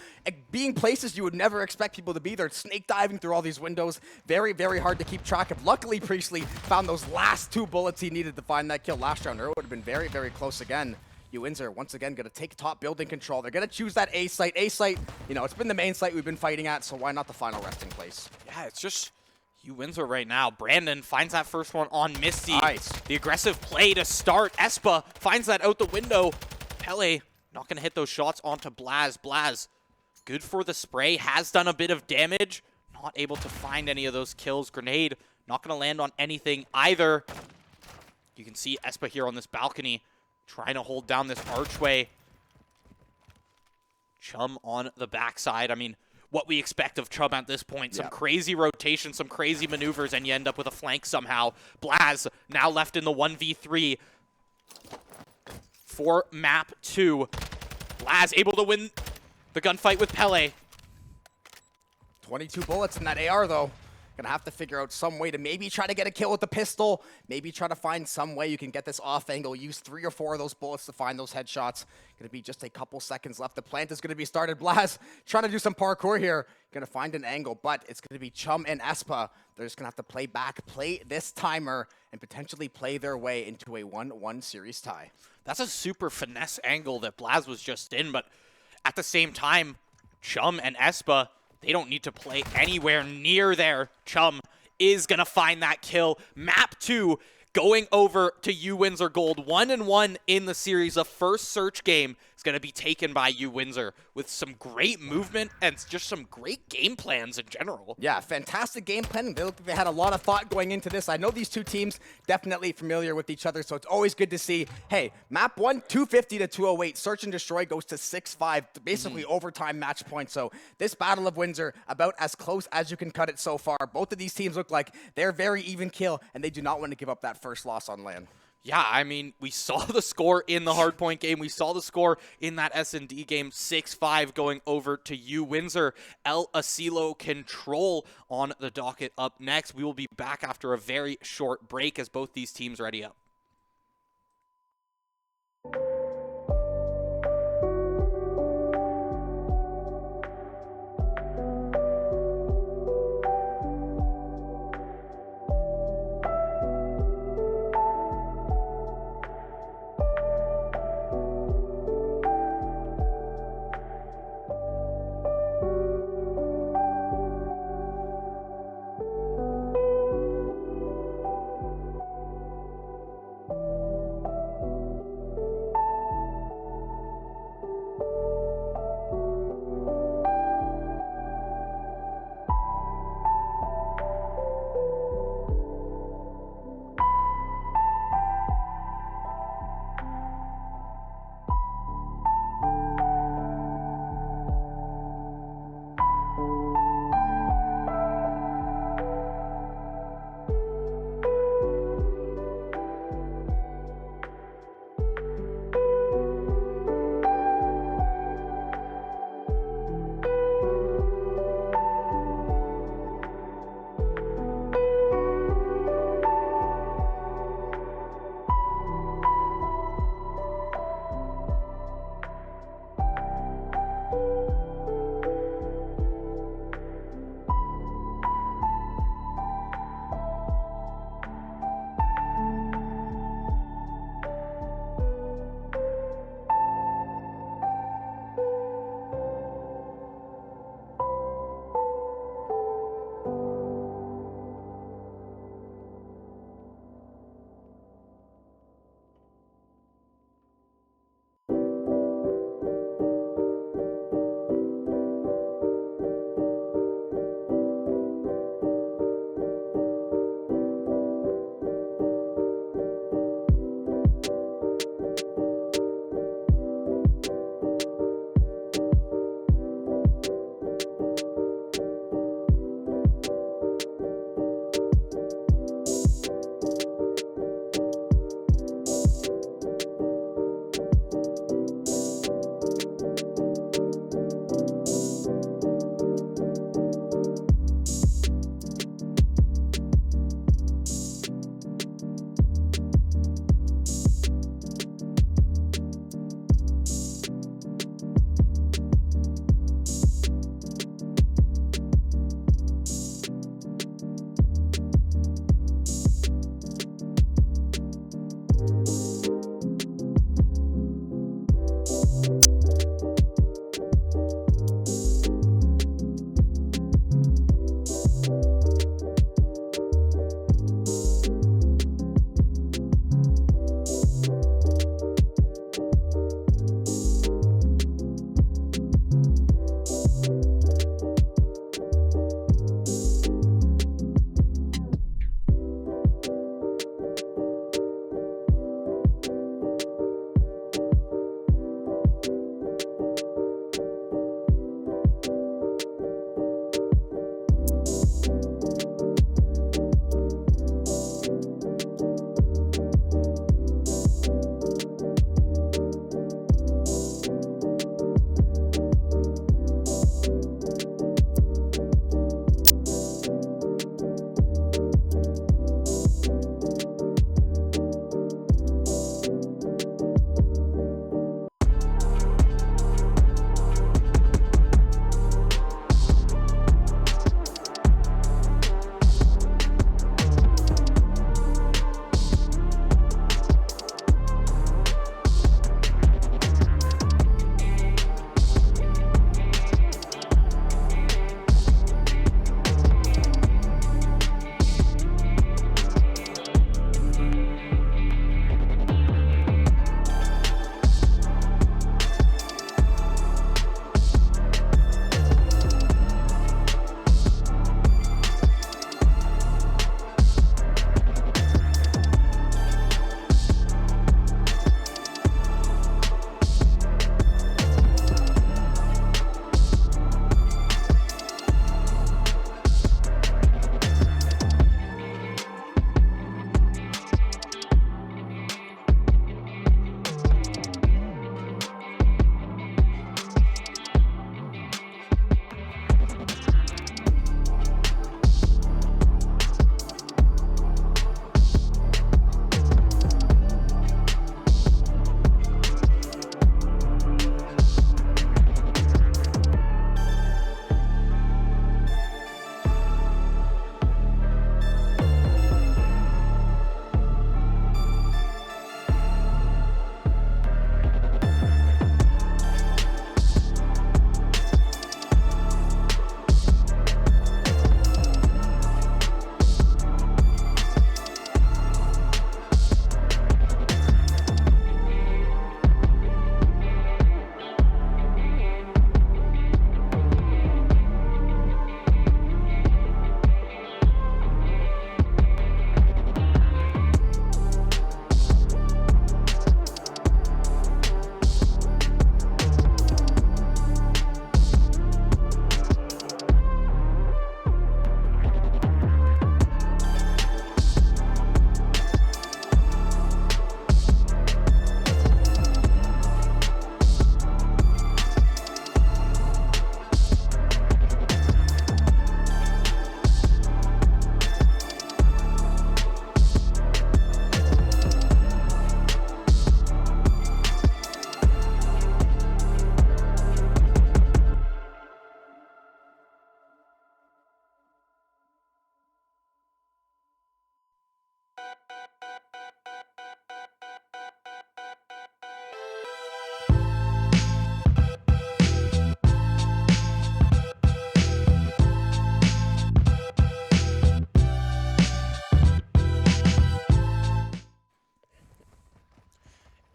being places you would never expect people to be. They're snake diving through all these windows. Very, very hard to keep track of. Luckily, Priestley found those last 2 bullets he needed to find that kill last round, or it would have been very, very close again. Windsor, once again, going to take top building control. They're going to choose that A site. A site, you know, it's been the main site we've been fighting at, so why not the final resting place? Yeah, it's just Windsor right now. Brandon finds that first one on Misty. Nice. The aggressive play to start. Espa finds that out the window. Pele not going to hit those shots onto Blaz. Blaz, good for the spray, has done a bit of damage. Not able to find any of those kills. Grenade not going to land on anything either. You can see Espa here on this balcony trying to hold down this archway. Chum on the backside. I mean, what we expect of Chum at this point. Some crazy rotation, some crazy maneuvers, and you end up with a flank somehow. Blaz now left in the 1v3 for map 2. Blaz able to win the gunfight with Pele. 22 bullets in that AR, though. Gonna have to figure out some way to maybe try to get a kill with the pistol. Maybe try to find some way you can get this off angle. Use 3 or 4 of those bullets to find those headshots. Gonna be just a couple seconds left. The plant is gonna be started. Blaz trying to do some parkour here. Gonna find an angle, but it's gonna be Chum and Espa. They're just gonna have to play back, play this timer, and potentially play their way into a 1-1 series tie. That's a super finesse angle that Blaz was just in, but at the same time, Chum and Espa, they don't need to play anywhere near there. Chum is going to find that kill. Map 2 going over to Windsor Gold. 1-1 in the series. The first search game is going to be taken by Windsor with some great movement and just some great game plans in general. Yeah, fantastic game plan. They look like they had a lot of thought going into this. I know these two teams definitely familiar with each other, so it's always good to see, hey, map 1, 250 to 208. Search and Destroy goes to 6-5, basically overtime match point. So this Battle of Windsor, about as close as you can cut it so far. Both of these teams look like they're very even kill, and they do not want to give up that first loss on land. Yeah, I mean, we saw the score in the hardpoint game. We saw the score in that S&D game, 6-5 going over to Windsor. El Asilo Control on the docket up next. We will be back after a very short break as both these teams ready up.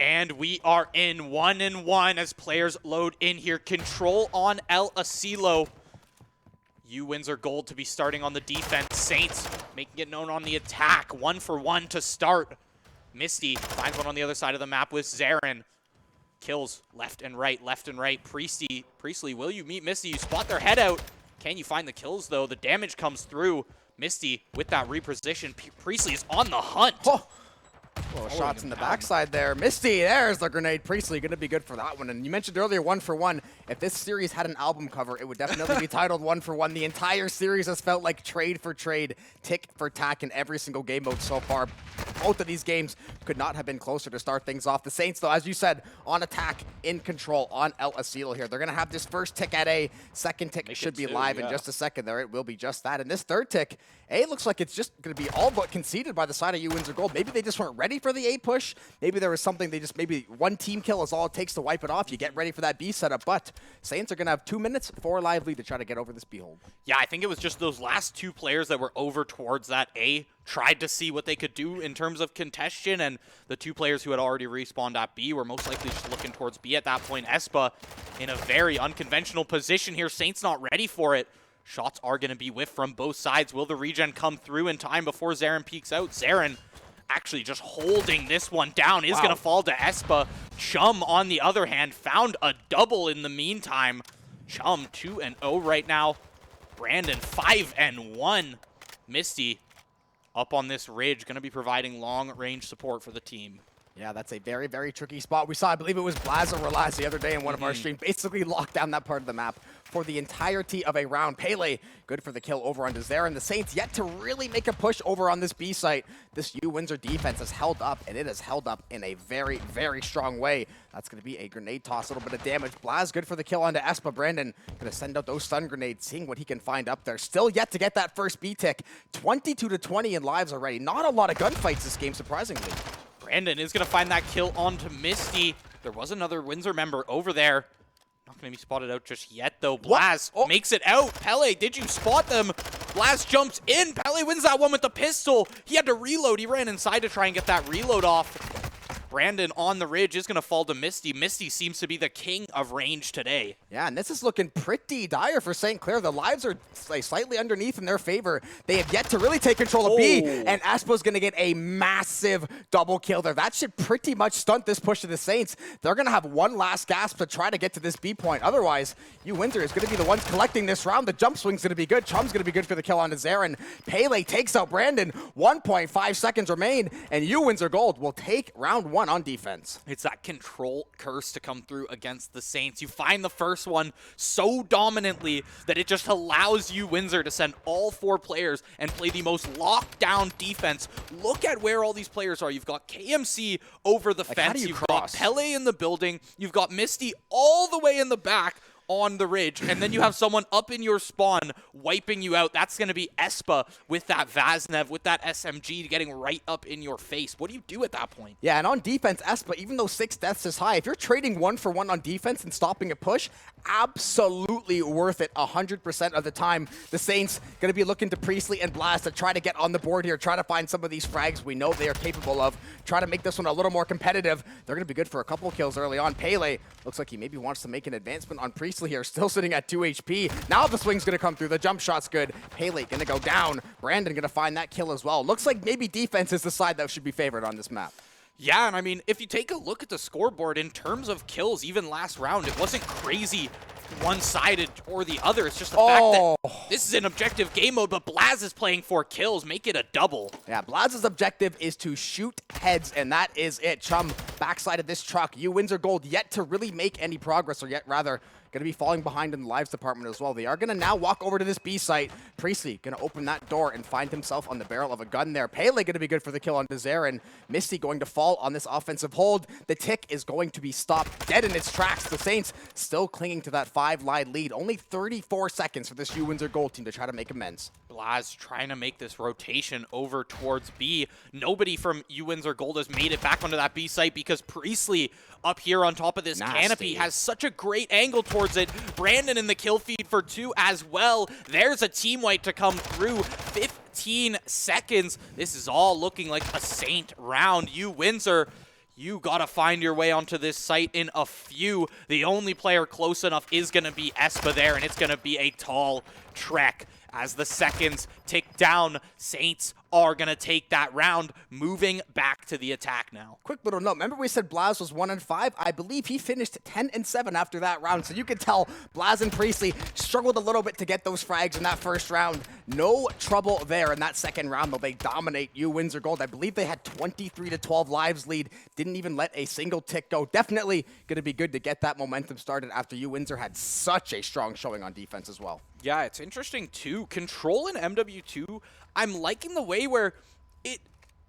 And we are in 1-1 as players load in here. Control on El Asilo. Windsor Gold to be starting on the defense. Saints making it known on the attack. 1-for-1 to start. Misty finds one on the other side of the map with Zarin. Kills left and right, left and right. Priestley, will you meet Misty? You spot their head out. Can you find the kills, though? The damage comes through. Misty with that reposition. Priestley is on the hunt. Oh. Well, shots in the backside there. Misty, there's the grenade. Priestley going to be good for that one. And you mentioned earlier 1-for-1. If this series had an album cover, it would definitely be titled 1-for-1. The entire series has felt like trade for trade, tick for tack in every single game mode so far. Both of these games could not have been closer to start things off. The Saints, though, as you said, on attack, in control, on El Asilo here. They're going to have this first tick at A. Second tick should be live in just a second there. It will be just that. And this third tick, A looks like it's just going to be all but conceded by the side of Windsor Gold. Maybe they just weren't ready for the A push. Maybe there was something maybe one team kill is all it takes to wipe it off. You get ready for that B setup. But Saints are going to have 2 minutes, 4 live lead to try to get over this B hold. Yeah, I think it was just those last 2 players that were over towards that A, tried to see what they could do in terms of contention, and the 2 players who had already respawned at B were most likely just looking towards B at that point. Espa in a very unconventional position here. Saints not ready for it. Shots are going to be whiffed from both sides. Will the regen come through in time before Zarin peeks out? Zarin actually just holding this one down is going to fall to Espa. Chum, on the other hand, found a double in the meantime. Chum 2-0 right now. Brandon 5-1. Misty up on this ridge, going to be providing long-range support for the team. Yeah, that's a very, very tricky spot. We saw, I believe it was Blaza or Relaz the other day in one of our streams, basically locked down that part of the map for the entirety of a round. Pele, good for the kill over on Zarin. The Saints yet to really make a push over on this B site. This Windsor defense has held up, and it has held up in a very, very strong way. That's going to be a grenade toss, a little bit of damage. Blaz, good for the kill onto Espa. Brandon going to send out those stun grenades, seeing what he can find up there. Still yet to get that first B tick. 22-20 in lives already. Not a lot of gunfights this game, surprisingly. Brandon is going to find that kill onto Misty. There was another Windsor member over there. Not going to be spotted out just yet, though. Blaz makes it out. Pele, did you spot them? Blaz jumps in. Pele wins that one with the pistol. He had to reload. He ran inside to try and get that reload off. Brandon on the ridge is going to fall to Misty. Misty seems to be the king of range today. Yeah, and this is looking pretty dire for St. Clair. The lives are slightly underneath in their favor. They have yet to really take control of B, and Aspo's going to get a massive double kill there. That should pretty much stunt this push to the Saints. They're going to have one last gasp to try to get to this B point. Otherwise, Windsor is going to be the ones collecting this round. The jump swing's going to be good. Chum's going to be good for the kill on Zarin. Pele takes out Brandon. 1.5 seconds remain, and Windsor Gold will take round 1 on defense. It's that control curse to come through against the Saints. You find the first one so dominantly that it just allows Windsor to send all 4 players and play the most locked down defense. Look at where all these players are. You've got KMC over the fence. You've got Pele in the building. You've got Misty all the way in the back on the ridge, and then you have someone up in your spawn wiping you out. That's going to be Espa with that Vaznev, with that SMG getting right up in your face. What do you do at that point? Yeah, and on defense, Espa, even though 6 deaths is high, if you're trading 1-for-1 on defense and stopping a push, absolutely worth it 100% of the time. The Saints going to be looking to Priestley and Blast to try to get on the board here, try to find some of these frags we know they are capable of, try to make this one a little more competitive. They're going to be good for a couple of kills early on. Pele looks like he maybe wants to make an advancement on Priestley here, still sitting at 2 HP. Now the swing's going to come through. The jump shot's good. Pele going to go down. Brandon going to find that kill as well. Looks like maybe defense is the side that should be favored on this map. Yeah, and I mean, if you take a look at the scoreboard in terms of kills, even last round, it wasn't crazy one-sided or the other. It's just the fact that this is an objective game mode, but Blaz is playing for kills. Make it a double. Yeah, Blaz's objective is to shoot heads, and that is it. Chum backside of this truck. Windsor Gold yet to really make any progress, or yet rather going to be falling behind in the lives department as well. They are going to now walk over to this B site. Priestley going to open that door and find himself on the barrel of a gun there. Pele going to be good for the kill on Zarin. Misty going to fall on this offensive hold. The tick is going to be stopped dead in its tracks. The Saints still clinging to that 5-line lead. Only 34 seconds for this Windsor Gold team to try to make amends. Blaz trying to make this rotation over towards B. Nobody from Windsor Gold has made it back onto that B site because Priestley up here on top of this canopy has such a great angle towards it. Brandon in the kill feed for 2 as well. There's a team wipe to come through. 15 seconds. This is all looking like a Saint round. Windsor, you gotta find your way onto this site in a few. The only player close enough is gonna be Espa there, and it's gonna be a tall trek. As the seconds tick down, Saints are going to take that round, moving back to the attack now. Quick little note. Remember we said Blaz was 1-5? I believe he finished 10-7 after that round. So you can tell Blaz and Priestley struggled a little bit to get those frags in that first round. No trouble there in that second round, though. They dominate Windsor Gold. I believe they had 23-12 lives lead. Didn't even let a single tick go. Definitely going to be good to get that momentum started after Windsor had such a strong showing on defense as well. Yeah, it's interesting, too. Control in MW2, I'm liking the way where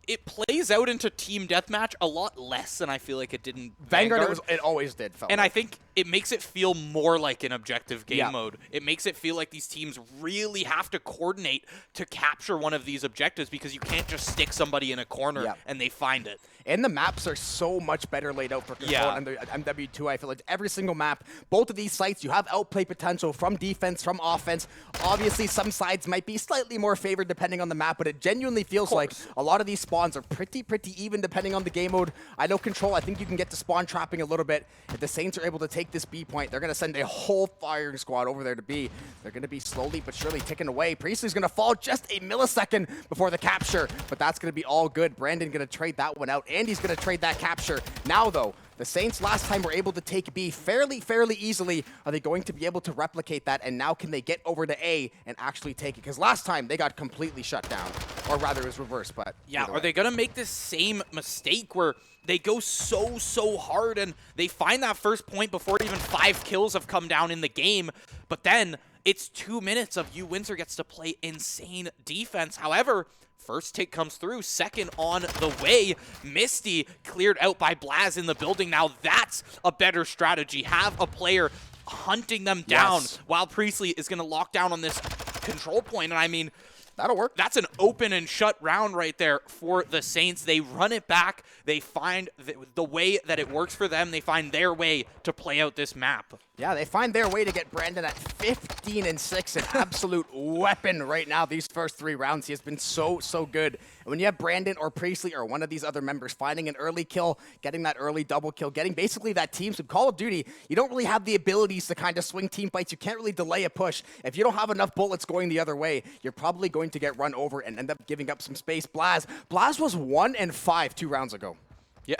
it plays out into team deathmatch a lot less than I feel like it did in Vanguard. It always did. And I think it makes it feel more like an objective game mode. It makes it feel like these teams really have to coordinate to capture one of these objectives because you can't just stick somebody in a corner and they find it. And the maps are so much better laid out for Control and the MW2. I feel like every single map, both of these sites, you have outplay potential from defense, from offense. Obviously, some sides might be slightly more favored depending on the map, but it genuinely feels like a lot of these spawns are pretty even depending on the game mode. I know Control, I think you can get to spawn trapping a little bit. If the Saints are able to take this B point, they're going to send a whole firing squad over there to B. They're going to be slowly but surely ticking away. Priestley's going to fall just a millisecond before the capture, but that's going to be all good. Brandon going to trade that one out. Andy's going to trade that capture. Now, though, the Saints last time were able to take B fairly easily. Are they going to be able to replicate that? And now can they get over to A and actually take it? Because last time they got completely shut down. Or rather, it was reversed, but yeah, are they going to make this same mistake where they go so hard and they find that first point before even 5 kills have come down in the game, but then it's 2 minutes of Windsor gets to play insane defense. However, first tick comes through, second on the way. Misty cleared out by Blaz in the building. Now that's a better strategy. Have a player hunting them down while Priestley is going to lock down on this control point. And I mean, that'll work. That's an open and shut round right there for the Saints. They run it back. They find the way that it works for them. They find their way to play out this map. Yeah, they find their way to get Brandon at 15-6, an absolute weapon right now. These first 3 rounds, he has been so good. And when you have Brandon or Priestley or one of these other members finding an early kill, getting that early double kill, getting basically that team. So Call of Duty, you don't really have the abilities to kind of swing team fights. You can't really delay a push. If you don't have enough bullets going the other way, you're probably going to get run over and end up giving up some space. Blaz was 1-5 2 rounds ago. Yeah.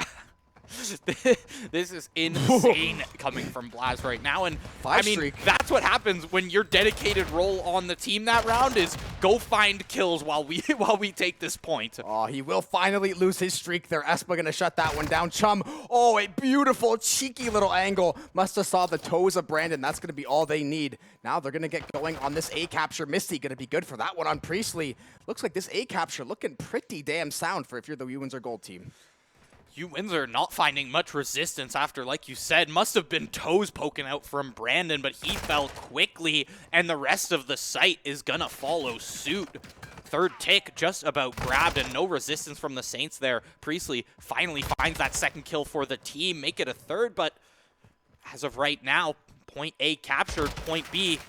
This is insane coming from Blaz right now, and I mean that's what happens when your dedicated role on the team that round is go find kills while we take this point. Oh, he will finally lose his streak there. Espa gonna shut that one down. Chum, oh, a beautiful cheeky little angle. Must have saw the toes of Brandon. That's gonna be all they need. Now they're gonna get going on this A capture. Misty gonna be good for that one on Priestley. Looks like this A capture looking pretty damn sound for if you're the Windsor Gold team. Windsor not finding much resistance after, like you said, must have been toes poking out from Brandon, but he fell quickly, and the rest of the site is gonna follow suit. Third tick just about grabbed, and no resistance from the Saints there. Priestley finally finds that second kill for the team, make it a third, but as of right now, point A captured, point B.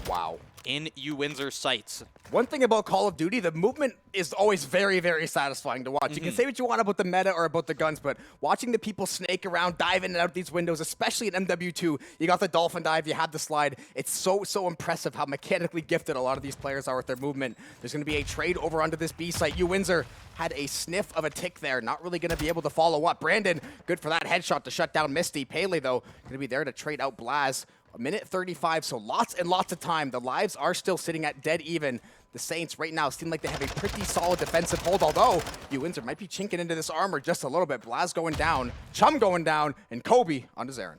Wow. In Windsor sights. One thing about Call of Duty, the movement is always very satisfying to watch. You can say what you want about the meta or about the guns, but watching the people snake around, dive in and out these windows, especially in MW2, you got the dolphin dive, you had the slide. It's so impressive how mechanically gifted a lot of these players are with their movement. There's going to be a trade over onto this B site. Windsor had a sniff of a tick there, not really going to be able to follow up. Brandon, good for that headshot to shut down Misty. Pele, though, going to be there to trade out Blaz. 1:35, so lots and lots of time. The lives are still sitting at dead even. The Saints right now seem like they have a pretty solid defensive hold, although Windsor might be chinking into this armor just a little bit. Blaz going down, Chum going down, and Kobe onto Zarin.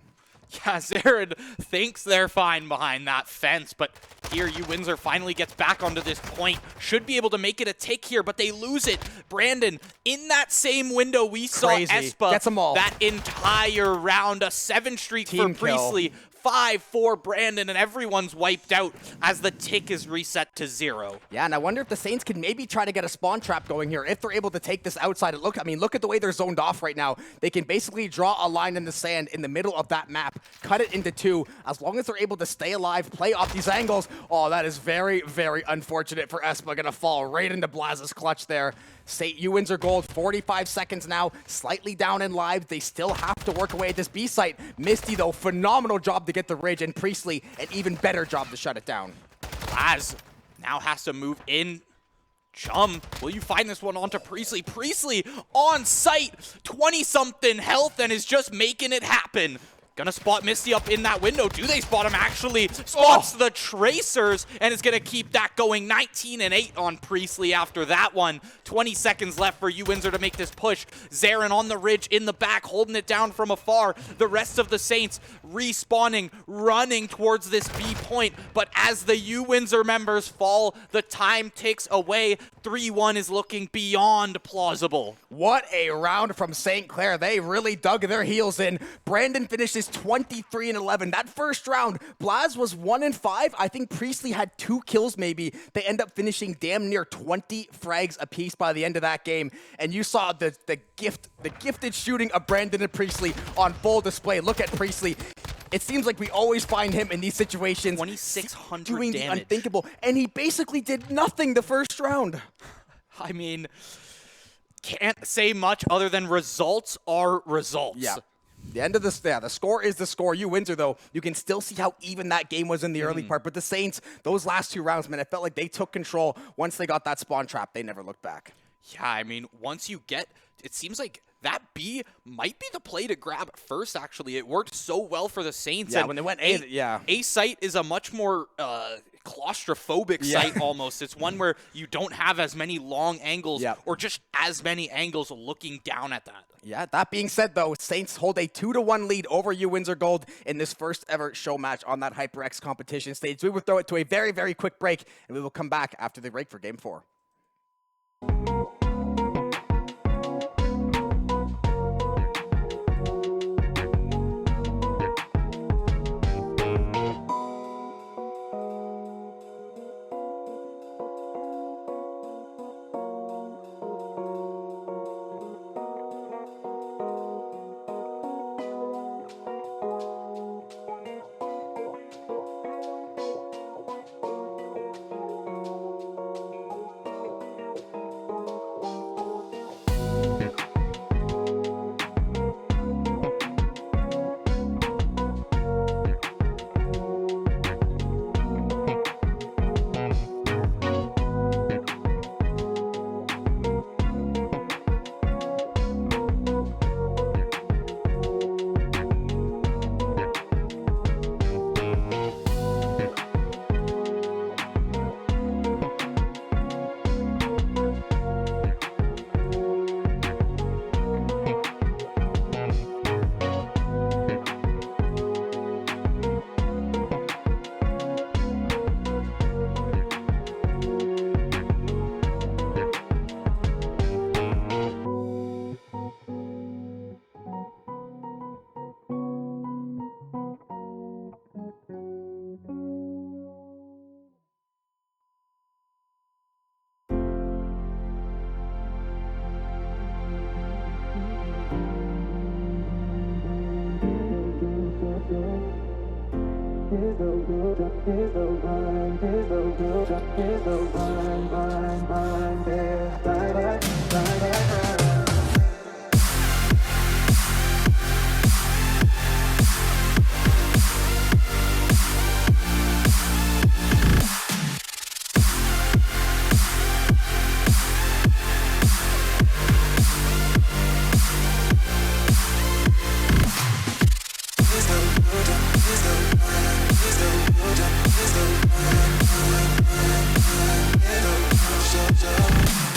Yeah, Zarin thinks they're fine behind that fence, but here Windsor finally gets back onto this point. Should be able to make it a tick here, but they lose it. Brandon, in that same window we saw Espa gets them all. That entire round, a 7 streak Team for Priestley. 5 for Brandon, and everyone's wiped out as the tick is reset to 0. Yeah, and I wonder if the Saints can maybe try to get a spawn trap going here. If they're able to take this outside, look at the way they're zoned off right now. They can basically draw a line in the sand in the middle of that map, cut it into 2. As long as they're able to stay alive, play off these angles. Oh, that is very unfortunate for Espa. Gonna fall right into Blaz's clutch there. Say Windsor Gold, 45 seconds now, slightly down in lives. They still have to work away at this B site. Misty, though, phenomenal job to get the ridge, and Priestley, an even better job to shut it down. Laz now has to move in. Chum, will you find this one onto Priestley? Priestley on site, 20-something health, and is just making it happen. Gonna spot Misty up in that window. Do they spot him? Actually spots the tracers and is gonna keep that going. 19-8 on Priestley after that one. 20 seconds left for Windsor to make this push. Zarin on the ridge in the back, holding it down from afar. The rest of the Saints respawning, running towards this B point. But as the Windsor members fall, the time ticks away. 3-1 is looking beyond plausible. What a round from St. Clair. They really dug their heels in. Brandon finishes 23-11. That first round, Blaz was 1-5. I think Priestley had 2 kills maybe. They end up finishing damn near 20 frags apiece by the end of that game. And you saw the gifted shooting of Brandon and Priestley on full display. Look at Priestley. It seems like we always find him in these situations 2,600 doing damage. the unthinkable, and he basically did nothing the first round. I mean, can't say much other than results are results. Yeah. The end of this, the score is the score. Windsor, though, you can still see how even that game was in the early part. But the Saints, those last 2 rounds, man, it felt like they took control. Once they got that spawn trap, they never looked back. Yeah, I mean, once you get, it seems like that B might be the play to grab first, actually. It worked so well for the Saints. Yeah, and when they went A, yeah. A site is a much more claustrophobic site almost. It's one where you don't have as many long angles or just as many angles looking down at that. Yeah, that being said, though, Saints hold a 2-1 lead over Windsor Gold in this first ever show match on that HyperX competition stage. We will throw it to a very, very quick break, and we will come back after the break for Game 4. Shut up.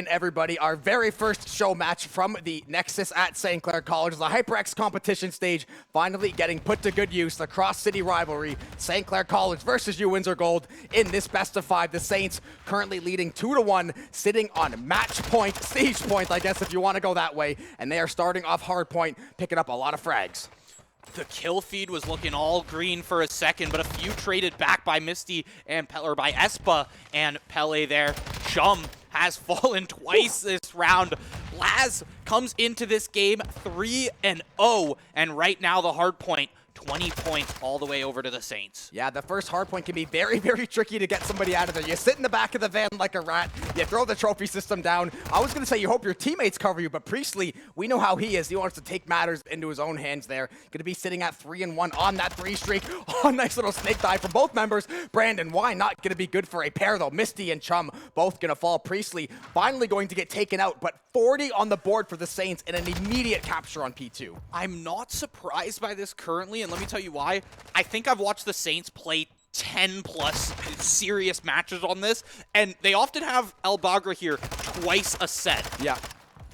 Everybody, our very first show match from the Nexus at St. Clair College, the HyperX competition stage, finally getting put to good use. The cross-city rivalry, St. Clair College versus Windsor Gold in this best of 5. The Saints currently leading 2-1, sitting on match point, stage point, I guess if you want to go that way, and they are starting off hard point, picking up a lot of frags. The kill feed was looking all green for a second, but a few traded back by Misty and or by Espa and Pele there. Chum has fallen twice this round. Laz comes into this game 3-0, and right now the hard point 20 points all the way over to the Saints. Yeah, the first hard point can be very, very tricky to get somebody out of there. You sit in the back of the van like a rat. You throw the trophy system down. I was going to say you hope your teammates cover you, but Priestley, we know how he is. He wants to take matters into his own hands there. Going to be sitting at 3-1 on that 3 streak. Oh, nice little snake dive from both members. Brandon, why not? Going to be good for a pair, though. Misty and Chum both going to fall. Priestley finally going to get taken out, but 40 on the board for the Saints and an immediate capture on P2. I'm not surprised by this currently, and let me tell you why. I think I've watched the Saints play 10 plus serious matches on this, and they often have El Bagra here twice a set.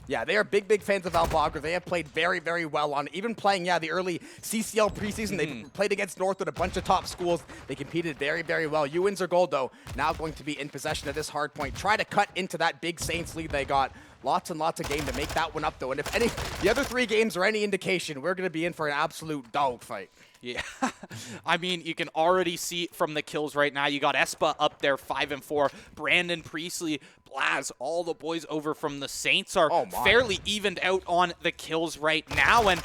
Yeah, they are big, big fans of Al Bagra. They have played very, very well on even playing, the early CCL preseason. They played against North with a bunch of top schools. They competed very, very well. Windsor Gold, though, now going to be in possession of this hard point. Try to cut into that big Saints lead they got. Lots and lots of game to make that one up, though. And if the other 3 games are any indication, we're going to be in for an absolute dogfight. Yeah, I mean, you can already see from the kills right now. You got Espa up there, 5-4. Brandon, Priestley, Blaz, all the boys over from the Saints are fairly evened out on the kills right now. And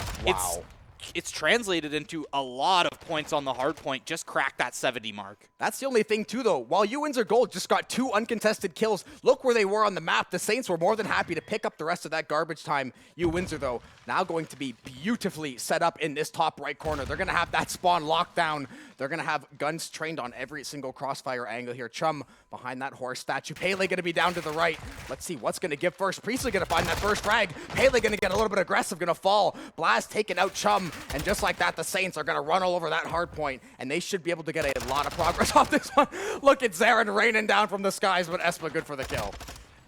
it's translated into a lot of points on the hard point. Just cracked that 70 mark. That's the only thing, too, though. While Windsor Gold just got 2 uncontested kills, look where they were on the map. The Saints were more than happy to pick up the rest of that garbage time. Windsor, though, now going to be beautifully set up in this top right corner. They're going to have that spawn locked down. They're going to have guns trained on every single crossfire angle here. Chum behind that horse statue. Pele going to be down to the right. Let's see what's going to give first. Priestley going to find that first frag. Pele going to get a little bit aggressive, going to fall. Blast taking out Chum. And just like that, the Saints are going to run all over that hard point. And they should be able to get a lot of progress off this one. Look at Zarin raining down from the skies, but Espa good for the kill.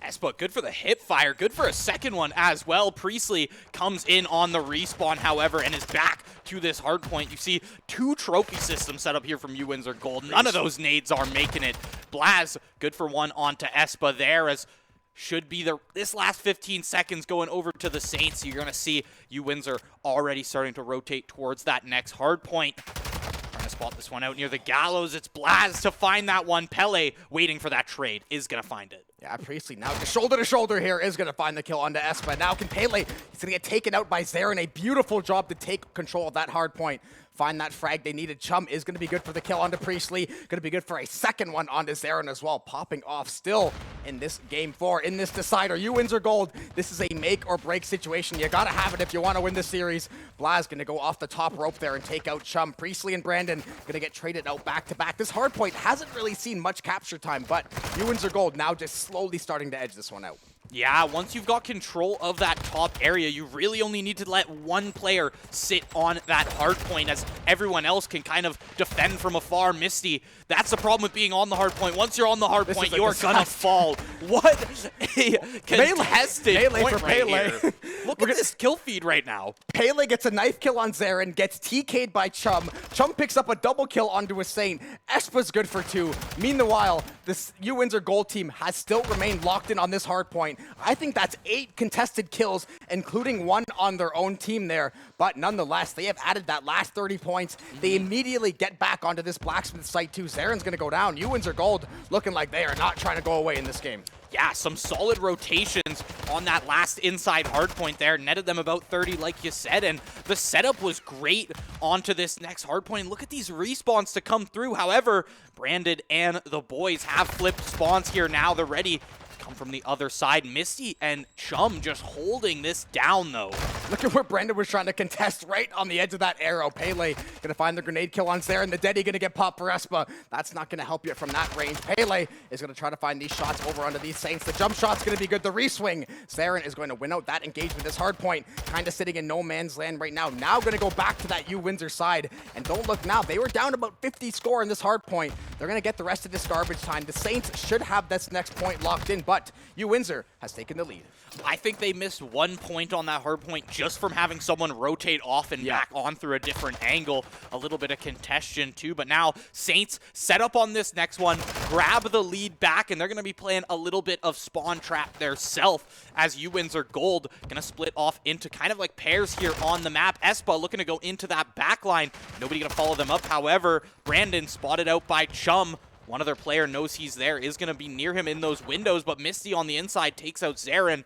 Espa, good for the hip fire, good for a second one as well. Priestley comes in on the respawn, however, and is back to this hard point. You see 2 trophy systems set up here from Windsor Gold. None of those nades are making it. Blaz, good for one onto Espa there, as should be this last 15 seconds going over to the Saints. You're going to see Windsor already starting to rotate towards that next hard point. Trying to spot this one out near the gallows. It's Blaz to find that one. Pele, waiting for that trade, is going to find it. Yeah, Priestley now just shoulder to shoulder here is going to find the kill onto Espa. Now can Pele, he's going to get taken out by Zarin. A beautiful job to take control of that hard point. Find that frag they needed. Chum is going to be good for the kill onto Priestley. Going to be good for a second one onto Zarin as well. Popping off still in this game 4, in this decider. Windsor Gold, this is a make or break situation. You got to have it if you want to win the series. Blaz going to go off the top rope there and take out Chum. Priestley and Brandon going to get traded out back to back. This hard point hasn't really seen much capture time, but Windsor Gold now just slowly starting to edge this one out. Yeah, once you've got control of that top area, you really only need to let one player sit on that hard point, as everyone else can kind of defend from afar. Misty, that's the problem with being on the hard point. Once you're on the hard point, you're gonna fall. What a contested Melee point for right Pele. here. Look at this kill feed right now. Pele gets a knife kill on Zarin, gets TK'd by Chum. Chum picks up a double kill onto a Saint. Espa's good for 2. Meanwhile, this Windsor gold team has still remained locked in on this hard point. I think that's 8 contested kills, including 1 on their own team there. But nonetheless, they have added that last 30 points. They immediately get back onto this blacksmith site too. Zarin's going to go down. Windsor gold looking like they are not trying to go away in this game. Yeah, some solid rotations on that last inside hard point there. Netted them about 30, like you said, and the setup was great onto this next hard point. And look at these respawns to come through. However, Brandon and the boys have flipped spawns here now. They're ready to come from the other side. Misty and Chum just holding this down, though. Look at where Brandon was trying to contest right on the edge of that arrow. Pele gonna find the grenade kill on Zarin. The Deddy gonna get popped for Espa. That's not gonna help you from that range. Pele is gonna try to find these shots over onto these Saints. The jump shot's gonna be good. The re-swing. Zarin is going to win out that engagement. This hard point kind of sitting in no man's land right now. Now gonna go back to that Windsor side. And don't look now. They were down about 50 score in this hard point. They're gonna get the rest of this garbage time. The Saints should have this next point locked in, but Windsor has taken the lead. I think they missed 1 point on that hard point just from having someone rotate off and back on through a different angle. A little bit of congestion too, but now Saints set up on this next one, grab the lead back, and they're going to be playing a little bit of spawn trap their self as Windsor gold going to split off into kind of like pairs here on the map. Espa looking to go into that back line. Nobody going to follow them up. However, Brandon spotted out by Chum. One other player knows he's there, is going to be near him in those windows, but Misty on the inside takes out Zarin.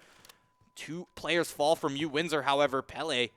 2 players fall from Windsor, however. Pele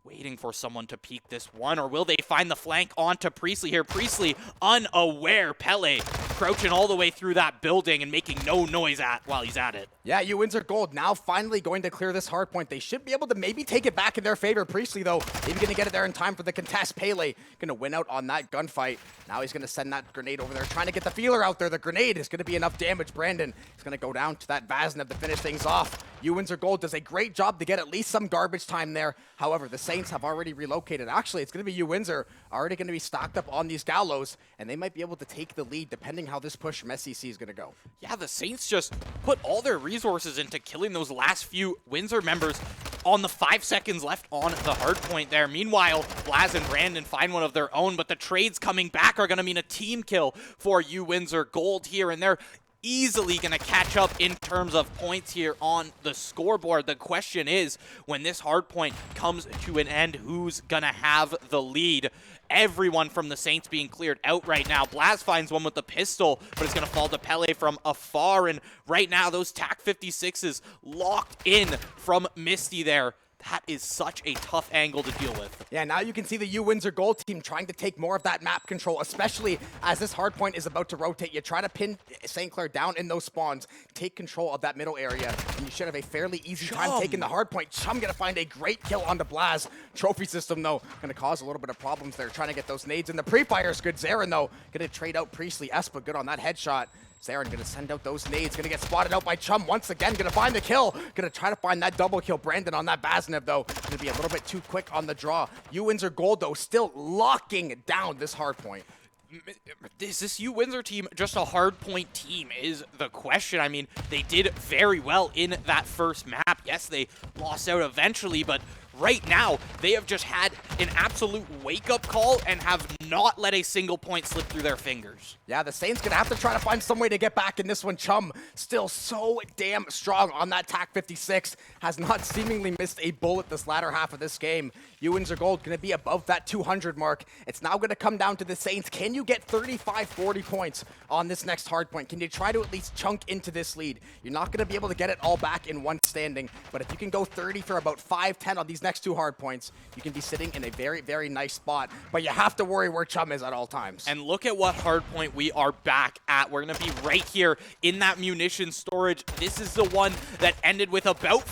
waiting for someone to peek this one, or will they find the flank onto Priestley here? Priestley unaware. Pele crouching all the way through that building and making no noise while he's at it. Yeah, Windsor gold now finally going to clear this hard point. They should be able to maybe take it back in their favor. Priestley, though, maybe going to get it there in time for the contest. Pele going to win out on that gunfight. Now he's going to send that grenade over there, trying to get the feeler out there. The grenade is going to be enough damage. Brandon is going to go down to that Vaznev to finish things off. Windsor gold does a great job to get at least some garbage time there. However, the Saints have already relocated. Actually, it's going to be Windsor already going to be stocked up on these gallows, and they might be able to take the lead depending how this push from SEC is going to go. Yeah, the Saints just put all their resources into killing those last few Windsor members on the 5 seconds left on the hard point there. Meanwhile, Blaz and Brandon find one of their own, but the trades coming back are going to mean a team kill for Windsor gold here, and they're easily going to catch up in terms of points here on the scoreboard. The question is, when this hard point comes to an end, who's going to have the lead? Everyone from the Saints being cleared out right now. Blaz finds one with the pistol, but it's going to fall to Pele from afar. And right now, those TAC 56s locked in from Misty there. That is such a tough angle to deal with. Yeah, now you can see the Windsor gold team trying to take more of that map control, especially as this hard point is about to rotate. You try to pin St. Clair down in those spawns, take control of that middle area, and you should have a fairly easy time taking the hard point. Chum gonna find a great kill onto Blaz. Trophy system, though, gonna cause a little bit of problems there, trying to get those nades in. The pre-fire is good. Zarin, though, gonna trade out Priestley. Espa good on that headshot. Zarin gonna send out those nades, gonna get spotted out by Chum once again, gonna find the kill, gonna try to find that double kill. Brandon on that Vaznev, though, gonna be a little bit too quick on the draw. Windsor gold, though, still locking down this hard point. Is this Windsor team just a hard point team is the question. I mean, they did very well in that first map. Yes, they lost out eventually, but right now, they have just had an absolute wake-up call and have not let a single point slip through their fingers. Yeah, the Saints gonna have to try to find some way to get back in this one. Chum still so damn strong on that TAC 56. Has not seemingly missed a bullet this latter half of this game. Windsor gold gonna be above that 200 mark. It's now gonna come down to the Saints. Can you get 35, 40 points on this next hard point? Can you try to at least chunk into this lead? You're not gonna be able to get it all back in one standing, but if you can go 30 for about 5, 10 on these next 2 hard points, you can be sitting in a very, very nice spot, but you have to worry where Chum is at all times. And look at what hard point we are back at. We're going to be right here in that munition storage. This is the one that ended with about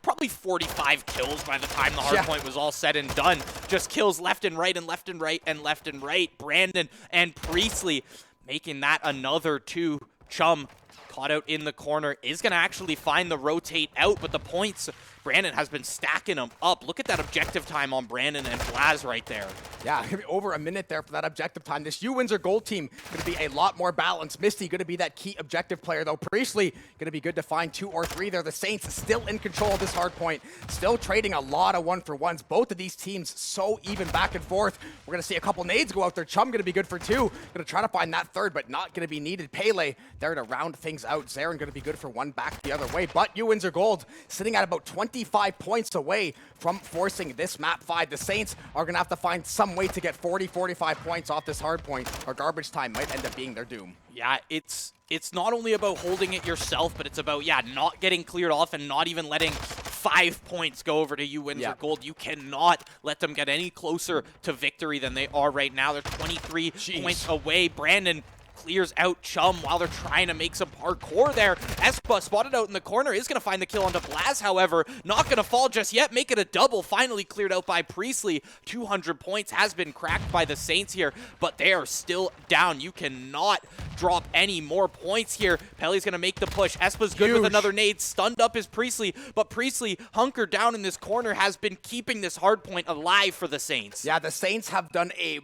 probably 45 kills by the time the hard point was all said and done. Just kills left and right and left and right and left and right. Brandon and Priestley making that another 2. Chum caught out in the corner is going to actually find the rotate out, but the points Brandon has been stacking them up. Look at that objective time on Brandon and Blaz right there. Yeah, over a minute there for that objective time. This Windsor Gold team going to be a lot more balanced. Misty going to be that key objective player, though. Priestley going to be good to find 2 or 3 there. The Saints still in control of this hard point, still trading a lot of 1-for-1s. Both of these teams so even back and forth. We're going to see a couple nades go out there. Chum going to be good for 2. Going to try to find that third, but not going to be needed. Pele there to round things out. Zarin going to be good for 1 back the other way. But Windsor Gold sitting at about 25 points away from forcing this map 5. The Saints are going to have to find some way to get 40, 45 points off this hard point, or garbage time might end up being their doom. Yeah, it's not only about holding it yourself, but it's about, not getting cleared off and not even letting 5 points go over to Windsor Gold. You cannot let them get any closer to victory than they are right now. They're 23 points away. Brandon clears out Chum while they're trying to make some parkour there. Espa spotted out in the corner, is going to find the kill onto Blaz, however. Not going to fall just yet, make it a double. Finally cleared out by Priestley. 200 points has been cracked by the Saints here, but they are still down. You cannot drop any more points here. Pele's going to make the push. Espa's good with another nade. Stunned up is Priestley, but Priestley, hunkered down in this corner, has been keeping this hard point alive for the Saints. Yeah, the Saints have done a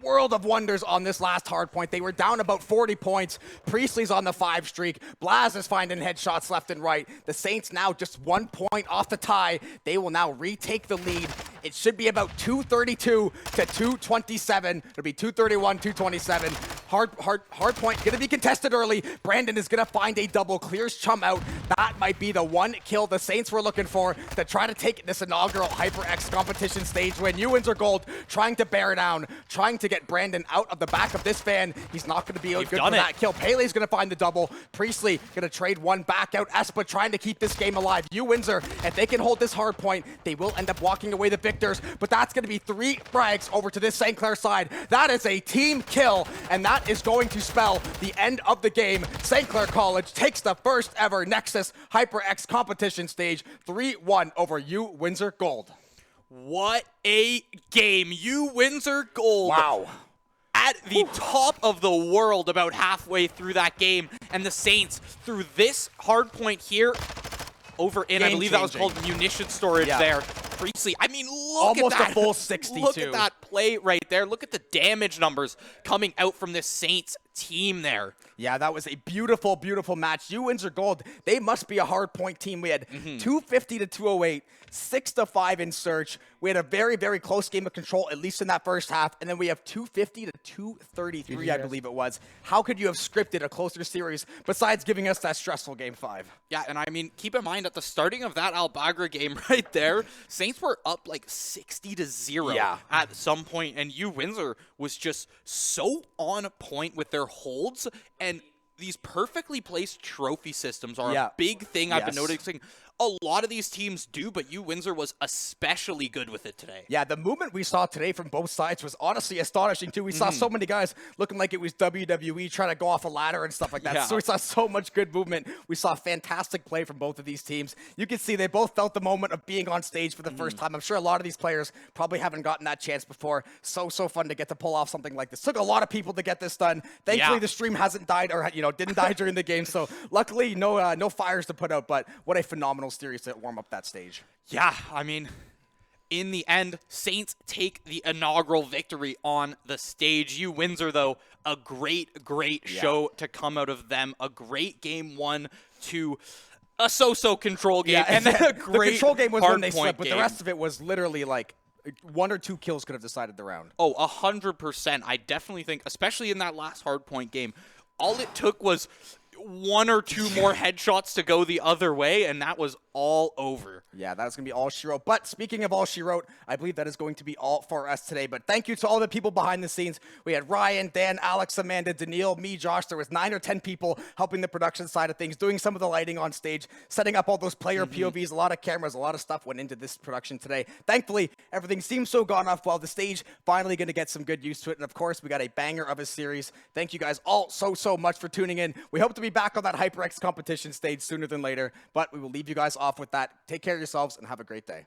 world of wonders on this last hard point. They were down about 40 points. Priestley's on the 5 streak. Blaz is finding headshots left and right. The Saints now just 1 point off the tie. They will now retake the lead. It should be about 232 to 227. It'll be 231, 227. Hard point going to be contested early. Brandon is going to find a double, clears Chum out. That might be the 1 kill the Saints were looking for to try to take this inaugural HyperX competition stage win. Windsor Gold trying to bear down, trying to get Brandon out of the back of this van. He's not going to be good for that kill. Pele's going to find the double. Priestley going to trade 1 back out. Espa trying to keep this game alive. Windsor, if they can hold this hard point, they will end up walking away the victors, but that's going to be 3 frags over to this St. Clair side. That is a team kill, and that is going to spell the end of the game. St. Clair College takes the first ever Nexus HyperX competition stage, 3-1 over Windsor Gold. What a game. Windsor Gold. Wow. At the top of the world about halfway through that game. And the Saints, through this hard point here, over in, I believe that was called munition storage there. Priestley, I mean, look almost at that. A full 62. Look at that play right there. Look at the damage numbers coming out from this Saints team there. Yeah, that was a beautiful, beautiful match. Windsor Gold, they must be a hard point team. We had 250 to 208, 6 to 5 in search. We had a very, very close game of control, at least in that first half. And then we have 250 to 233, I believe it was. How could you have scripted a closer series besides giving us that stressful game 5? Yeah, and I mean, keep in mind at the starting of that Albagra game right there, Saints were up like 60 to 0 at some point, and Windsor was just so on point with their holds, and these perfectly placed trophy systems are a big thing I've been noticing. A lot of these teams do, but Windsor was especially good with it today. Yeah, the movement we saw today from both sides was honestly astonishing, too. We saw so many guys looking like it was WWE trying to go off a ladder and stuff like that. So we saw so much good movement. We saw fantastic play from both of these teams. You can see they both felt the moment of being on stage for the first time. I'm sure a lot of these players probably haven't gotten that chance before. So fun to get to pull off something like this. Took a lot of people to get this done. Thankfully, the stream hasn't died or, didn't die during the game. So luckily, no fires to put out, but what a phenomenal series to warm up that stage. Yeah, I mean, in the end, Saints take the inaugural victory on the stage. Windsor, though, a great show to come out of them. A great game 1 to a so-so control game. And then a great the control game was when they slipped, game. But the rest of it was literally like 1 or 2 kills could have decided the round. Oh, 100%. I definitely think, especially in that last hardpoint game, all it took was 1 or 2 more headshots to go the other way, and that was all over. Yeah, that's going to be all she wrote. But speaking of all she wrote, I believe that is going to be all for us today. But thank you to all the people behind the scenes. We had Ryan, Dan, Alex, Amanda, Daniil, me, Josh. There was 9 or 10 people helping the production side of things, doing some of the lighting on stage, setting up all those player POVs. A lot of cameras, a lot of stuff went into this production today. Thankfully, everything seems so gone off well. The stage finally going to get some good use to it. And of course, we got a banger of a series. Thank you guys all so much for tuning in. We hope to be back on that HyperX competition stage sooner than later, but we will leave you guys off with that. Take care of yourselves and have a great day.